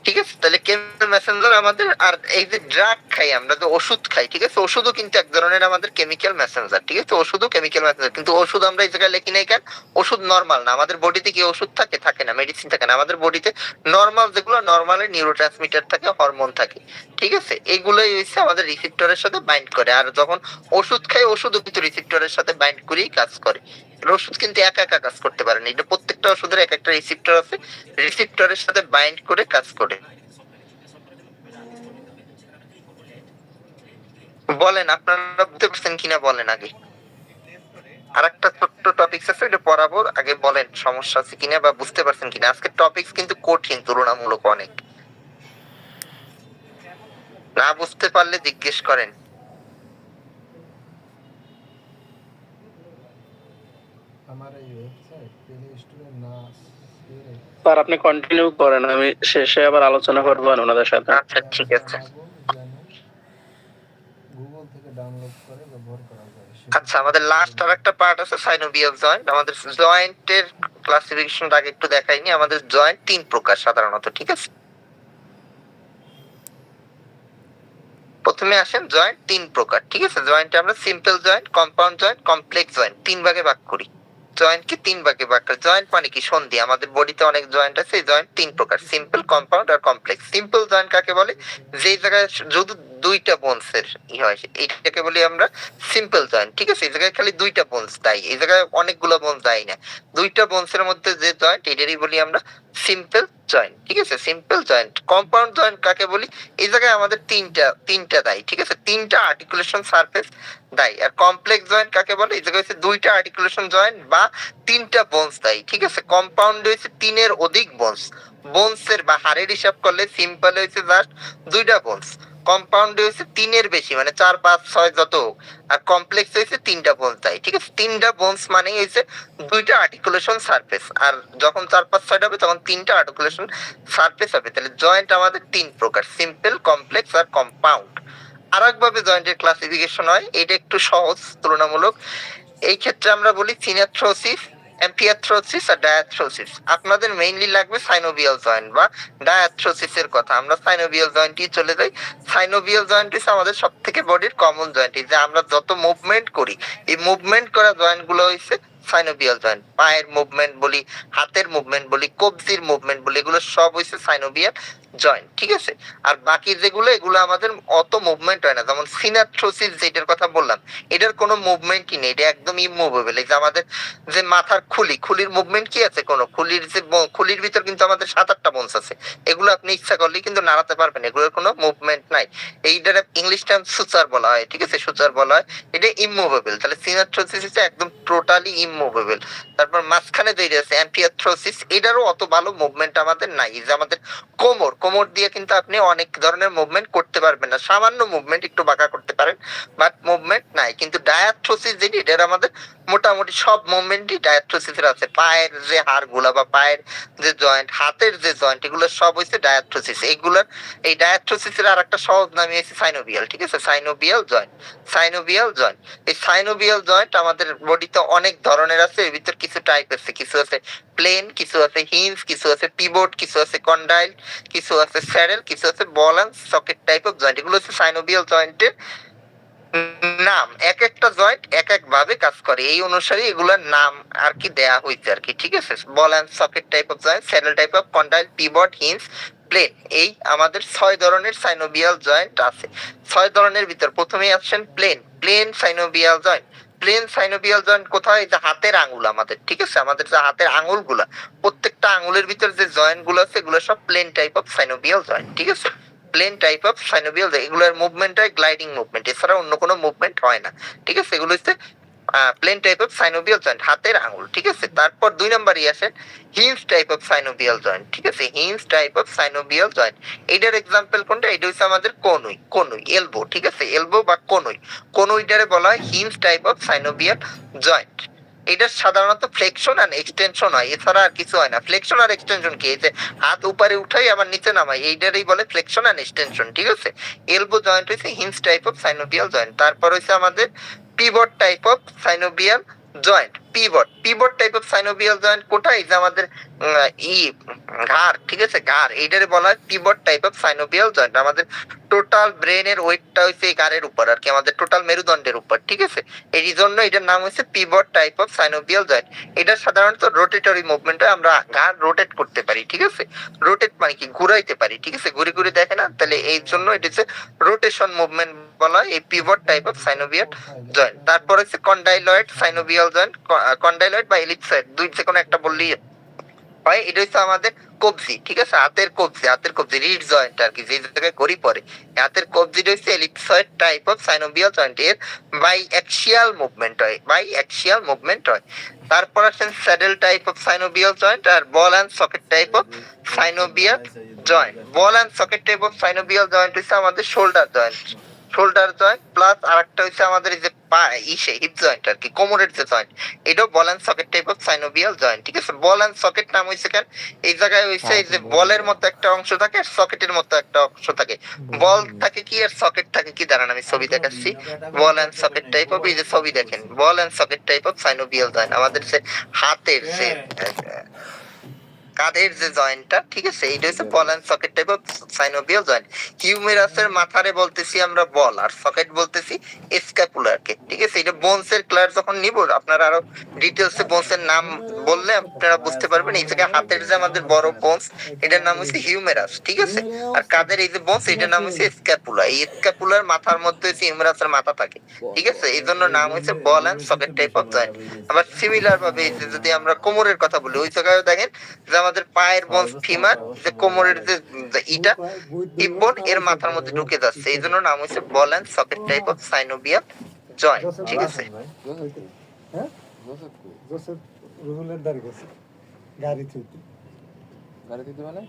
S1: ঠিক আছে। তাহলে কেমিক্যাল মেসেঞ্জার আমাদের। আর এই যে ড্রাগ খাই আমরা, যে ওষুধ খাই, ঠিক আছে, ওষুধও কিন্তু এক ধরনের আমাদের কেমিক্যাল মেসেঞ্জার, ঠিক আছে, ওষুধও কেমিক্যাল মেসেঞ্জার। কিন্তু ওষুধ আমরা এই জায়গায় লিখি নাই কেন, ওষুধ নরমাল না। আমাদের বডিতে কি ওষুধ থাকে না, মেডিসিন থাকে না। আমাদের বডিতে নরমাল যেগুলো নরমালের নিউরোট্রান্সমিটার থাকে, হরমোন থাকে, ঠিক আছে। এগুলোই হচ্ছে আমাদের রিসেপ্টরের সাথে বাইন্ড করে। আর যখন ওষুধ খাই, ওষুধও কিন্তু রিসেপ্টরের সাথে বাইন্ড করেই কাজ করে। ওষুধ কিন্তু একা একা কাজ করতে পারে না, এটা প্রত্যেকটা ওষুধের এক একটা রিসেপ্টর আছে, রিসেপ্টরের সাথে বাইন্ড করে কাজ করে। বলেন আপনারা বুঝতে পারছেন কিনা, বলেন আগে। আর একটা ছোট্ট টপিকস আছে, এটা পড়াবো, আগে বলেন সমস্যা আছে কিনা বা বুঝতে পারছেন কিনা। আজকে টপিকস কিন্তু কঠিন তুলনামূলক অনেক, না বুঝতে পারলে জিজ্ঞেস করেন।
S4: আমার এই ওয়েবসাইট প্লে স্টোরে না
S3: স্যার আপনি কন্টিনিউ করেন, আমি শেষে আবার আলোচনা করবো ওনাদের সাথে।
S1: আচ্ছা ঠিক আছে।
S4: গুগল থেকে ডাউনলোড করে ব্যবহার করা যায়।
S1: আচ্ছা, আমাদের লাস্ট আর একটা পার্ট আছে সাইনোভিয়াল জয়েন্ট। আমাদের জয়েন্টের ক্লাসিফিকেশনটা আগে একটু দেখাইনি। আমাদের জয়েন্ট 3 প্রকার সাধারণত, ঠিক আছে। প্রথমে আসেন জয়েন্ট 3 প্রকার, ঠিক আছে। জয়েন্টে আমরা simple joint, compound joint, complex joint 3 ভাগে ভাগ করি। জয়েন্টকে 3 ভাগে ভাগ করি। জয়েন্ট মানে কি, সন্ধি। আমাদের বডিতে অনেক জয়েন্ট আছে, এই জয়েন্ট 3 প্রকার, সিম্পল, কম্পাউন্ড আর কমপ্লেক্স। সিম্পল জয়েন্ট কাকে বলে, যেই জায়গায় শুধু দুইটা বোনসের ই হয়, এইটাকে বলি আমরা সিম্পল জয়েন্ট। ঠিক আছে, এই জায়গায় খালি দুইটা বোনস দেয়, এই জায়গায় অনেকগুলো বোনস দেয় না, দুইটা বোনসের মধ্যে যে জয়েন্ট এটারই বলি আমরা সিম্পল জয়েন্ট। ঠিক আছে, সিম্পল জয়েন্ট। কম্পাউন্ড জয়েন্ট কাকে বলি, এই জায়গায় আমাদের তিনটা দেয়। ঠিক আছে, তিনটা আর্টিকুলেশন সারফেস দেয়। আর কমপ্লেক্স জয়েন্ট কাকে বলে, এই জায়গায় হচ্ছে দুইটা আর্টিকুলেশন জয়েন্ট বা তিনটা বোনস দেয়। ঠিক আছে, কম্পাউন্ড হয়েছে তিনের অধিক বোনস, বোনসের বা হাড়ের হিসাব করলে সিম্পল হয়েছে জাস্ট দুইটা বোনস, কম্পাউন্ড হয়েছে তিনের বেশি মানে 4 5 6 যত, আর কমপ্লেক্স হয়েছে তিনটা বোনস দেয়। ঠিক আছে, তিনটা বোনস মানে হয়েছে দুইটা আর্টিকুলেশন সারফেস, আর যখন 4 5 6 হবে তখন তিনটা আর্টিকুলেশন সারফেস হবে। তাহলে জয়েন্ট আমাদের তিন প্রকার, সিম্পল, কমপ্লেক্স আর কম্পাউন্ড। আর একভাবে জয়েন্টের ক্লাসিফিকেশন হয়, এটা একটু সহজ তুলনামূলক। এই ক্ষেত্রে আমরা বলি সিনাথ্রোসিস, এম্পিয়াথ্রোসিস আর ডায়াথ্রোসিস। আপনাদের মেইনলি লাগবে সাইনোভিয়াল জয়েন্ট বা ডায়াথ্রোসিসের কথা, আমরা সাইনোভিয়াল জয়েন্টই চলে যাই। সাইনোভিয়াল জয়েন্ট হচ্ছে আমাদের সব থেকে বডির কমন জয়েন্ট, এই যে আমরা যত মুভমেন্ট করি এই মুভমেন্ট করা জয়েন্ট গুলো হচ্ছে সাইনোভিয়াল জয়েন্ট। পায়ের মুভমেন্ট বলি, হাতের মুভমেন্ট বলি, কবজির মুভমেন্ট বলি, এগুলো সব হচ্ছে সাইনোভিয়াল জয়েন্ট। ঠিক আছে, আর বাকি যেগুলো এগুলো আমাদের অত মুভমেন্ট হয় না, যেমন সিনাথ্রোসিস যেটার কথা বললাম এটার কোনো মুভমেন্টই নেই, এটা একদম ইমুভেবল। এই যে আমাদের যে মাথার খুলির মুভমেন্ট কি আছে, কোনো খুলির ভিতর কিন্তু আমাদের 7-8টা বোনস আছে, এগুলো আপনি ইচ্ছা করলেই কিন্তু নাড়াতে পারবেন, এগুলোর কোনো মুভমেন্ট নাই। এইটার ইংলিশ টার্ম সুচার বলা হয়। ঠিক আছে, সুচার বলা হয়, এটা ইমুভেবল। তাহলে সিনাথ্রোসিস হচ্ছে একদম টোটালি ইমুভেবল। তারপর মাঝখানে যেটা আছে অ্যাম্পিয়াথ্রোসিস, এটারও অত ভালো মুভমেন্ট আমাদের নাই। এই যে আমাদের কোমর দিয়ে কিন্তু আপনি অনেক ধরনের মুভমেন্ট করতে পারবেন না, সামান্য মুভমেন্ট একটু বাঁকা করতে পারেন, বাট মুভমেন্ট নাই। কিন্তু ডায়াথ্রোসিস যেটি, এটার আমাদের মোটামুটি সব মুভমেন্টই ডায়াথ্রোসিসের আছে। পায়ের যে হাড়গুলা বা পায়ের যে জয়েন্ট, হাতের যে জয়েন্ট, এগুলো সব হচ্ছে ডায়াথ্রোসিস। এইগুলোর এই ডায়াথ্রোসিসের আর একটা সহজ নামই হচ্ছে সাইনোভিয়াল। ঠিক আছে, সাইনোভিয়াল জয়েন্ট, সাইনোভিয়াল জয়েন্ট। এই সাইনোভিয়াল জয়েন্ট আমাদের বডিতে অনেক ধরনের আছে, এর ভিতর কিছু টাইপ আছে, কিছু আছে প্লেন, কিছু আছে হিঞ্জ, কিছু আছে পিভট, কিছু আছে কন্ডাইল, কিছু আছে স্যাডেল, কিছু আছে ball and socket type of joint. এগুলো হচ্ছে সাইনোভিয়াল জয়েন্টের নাম। এক একটা জয়েন্ট এক এক ভাবে কাজ করে, এই অনুসারে এগুলোর নাম আর কি দেয়া হয়েছে আর কি। ঠিক আছে, ball and socket type of joint, saddle type of, condyle, pivot, hinge, plane. এই আমাদের 6 ধরনের সাইনোভিয়াল জয়েন্ট আছে। 6 ধরনের ভিতর প্রথমেই আসছেন plane synovial joint. Plane synovial joint কোথায়, যে হাতের আঙ্গুল আমাদের। ঠিক আছে, আমাদের যে হাতের আঙ্গুলগুলা, প্রত্যেকটা আঙ্গুলের ভিতর যে জয়েন্ট গুলো আছে এগুলো সব plane type of synovial joint. ঠিক আছে, প্লেন টাইপ অফ সাইনোভিয়াল, এগুলোর মুভমেন্ট হয় গ্লাইডিং মুভমেন্ট, এছাড়া অন্য কোনো মুভমেন্ট হয় না। ঠিক আছে, এগুলো হচ্ছে plane type of synovial joint, হাতের আঙ্গুল। ঠিক আছে, তারপর 2 নম্বরই আসে hinge type of synovial joint. ঠিক আছে, hinge type of synovial joint, এটার এক্সাম্পল কোনটা, এটা হচ্ছে আমাদের কনুই এলবো। ঠিক আছে, এলবো বা কনুইটারে বলা হয় hinge type of synovial joint. এটা সাধারণত ফ্লেকশন আর এক্সটেনশন হয়, এছাড়া আর কিছু হয় না। ফ্লেকশন আর এক্সটেনশন কি, এই যে হাত উপরে উঠাই আবার নিচে নামাই, এইটারই বলে ফ্লেকশন আর এক্সটেনশন। ঠিক আছে, এলবো জয়েন্ট হচ্ছে hinge type of synovial joint. তারপর হচ্ছে আমাদের pivot type of synovial joint. Pivot type of synovial joint কোথায়, যে আমাদের ঘাড়। ঠিক আছে, ঘাড়, এইটারে বলা হয় pivot type of synovial joint. আমাদের টোটাল ব্রেনের ওয়েটটা হচ্ছে এই ঘাড়ের উপর আর কি, আমাদের টোটাল মেরুদণ্ডের উপর। ঠিক আছে, এই জন্য এটার নাম হচ্ছে pivot type of synovial joint. এটা সাধারণত রোটেটরি মুভমেন্ট হয়, আমরা ঘাড় রোটেট করতে পারি। ঠিক আছে, রোটেট মানে কি, ঘুরাইতে পারি। ঠিক আছে, ঘুরে ঘুরে দেখে না, তাহলে এই জন্য এটা হচ্ছে রোটেশন মুভমেন্ট বলা হয় এই pivot type of synovial joint. তারপর হচ্ছে কন্ডাইলয়েড সাইনোভিয়াল জয়েন্ট, কন্ডাইলয়েড বা এলিপসয়েড, দুই যে কোনো একটা বললেই হয়। এটা হচ্ছে আমাদের কবজি। ঠিক আছে, হাতের কবজি রিড জয়েন্ট আর কি, যে জায়গায় গড়ি পড়ে, হাতের কবজিটা হচ্ছে ellipsoid type of synovial joint. এর বাই অ্যাক্সিয়াল মুভমেন্ট হয়। তারপর আসেন saddle type of synovial joint আর ball and socket type of synovial joint. Ball and socket type of synovial joint হচ্ছে আমাদের শোল্ডার জয়েন্ট প্লাস আরেকটা হচ্ছে আমাদের এই যে হিপ জয়েন্ট আর কি, কোমরের যে জয়েন্ট, এটাও ball and socket type of synovial joint. ঠিক আছে, বল এন্ড সকেট নাম হইছে কেন, এই জায়গায় হইছে এই যে বলের মতো একটা অংশ থাকে আর সকেটের মতো একটা অংশ থাকে। বল থাকে কি আর সকেট থাকে কি, দাঁড়ান আমি ছবি দেখাচ্ছি। Ball and socket type of, এই যে ছবি দেখেন, ball and socket type of synovial joint আমাদের যে হাতের যে কাঁধের যে জয়েন্টটা, ঠিক আছে, এইটা হচ্ছে ball and socket type of synovial joint. হিউমেরাসের মাথারে বলতেছি আমরা বল, আর সকেট বলতেছি স্ক্যাপুলারকে, ঠিক আছে। এটা বোনসের ক্লাস যখন নিব আপনারা আরো ডিটেলসে বোনসের নাম বললে আপনারা বুঝতে পারবেন। এই জায়গায় হাতের যে আমাদের বড় বোনস, এটার নাম হচ্ছে হিউমেরাস, ঠিক আছে। আর কাঁধের এই যে বোনস, এটার নাম হচ্ছে স্ক্যাপুলা। এই স্ক্যাপুলার মাথার মধ্যে হচ্ছে হিউমেরাসের মাথা থাকে, ঠিক আছে। এই জন্য নাম হচ্ছে ball and socket type of joint. আবার সিমিলার ভাবে এই যে যদি আমরা কোমরের কথা বলি, ওই জায়গায় দেখেন যে আমাদের পায়ের বোনস ফিমার, যে কোমরের যে ইটা হিপ বোন এর মাথার মধ্যে ঢুকে যাচ্ছে, এই জন্য নাম হচ্ছে ball and socket type of synovial joint, ঠিক আছে।
S4: হ্যাঁ
S2: জোসেফ কই?
S4: জোসেফ রুহুলের দাঁড়ি গেছে গাড়ি থেকে
S2: গাড়ি দিতে মানে?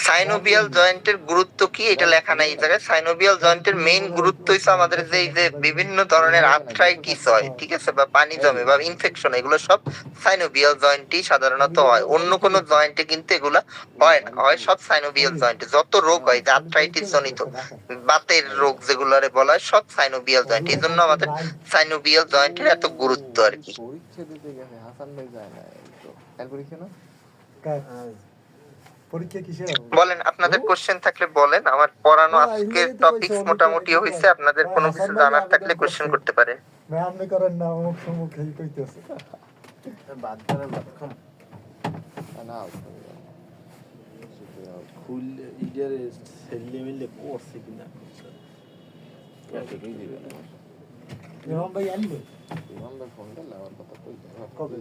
S1: সাইনোভিয়াল জয়েন্টের গুরুত্ব কি এটা লেখা নাই এই জায়গায়। সাইনোভিয়াল জয়েন্টের মেইন গুরুত্ব হচ্ছে আমাদের যে এই যে বিভিন্ন ধরনের আর্থ্রাইটিস হয়, ঠিক আছে, বা পানি জমে বা ইনফেকশন, এগুলো সব সাইনোভিয়াল জয়েন্টই সাধারণত হয়। অন্য কোনো জয়েন্টে কিন্তু এগুলা হয় না, হয় সব সাইনোভিয়াল জয়েন্টে। যত রোগ হয় যে আর্থ্রাইটিস জনিত বাতের রোগ যেগুলোরে বলা হয়, সব সাইনোভিয়াল জয়েন্ট। এই জন্য আমাদের সাইনোভিয়াল জয়েন্টের এত গুরুত্ব আর কি।
S2: পরীক্ষা দিতে গেছে হাসান ভাই যায় না তো কাল পরীক্ষা না?
S4: পরীক্ষা কিসের
S1: বলেন, আপনাদের কোশ্চেন থাকলে বলেন। আমার পড়ানো আজকের টপিকস মোটামুটি হয়েছে। আপনাদের কোনো কিছু জানার থাকলে কোশ্চেন করতে পারেন।
S4: ম্যাম নে করেন না অমুক সমুক এই কইতেছে
S5: বাদ করার বাদ খাম
S2: না
S5: খুল ইডার সেলে মিলে করছে কিনা
S2: ঠিকই দিবে না।
S4: ম্যাম ভাই আনবে
S2: ইমাম ভাই ফোন দিলে আমার কথা কইতে
S4: কবে?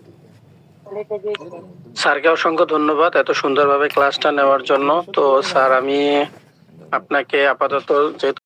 S3: স্যারকে অসংখ্য ধন্যবাদ এত সুন্দরভাবে ক্লাসটা নেওয়ার জন্য। তো স্যার আমি আপনাকে আপাতত যেহেতু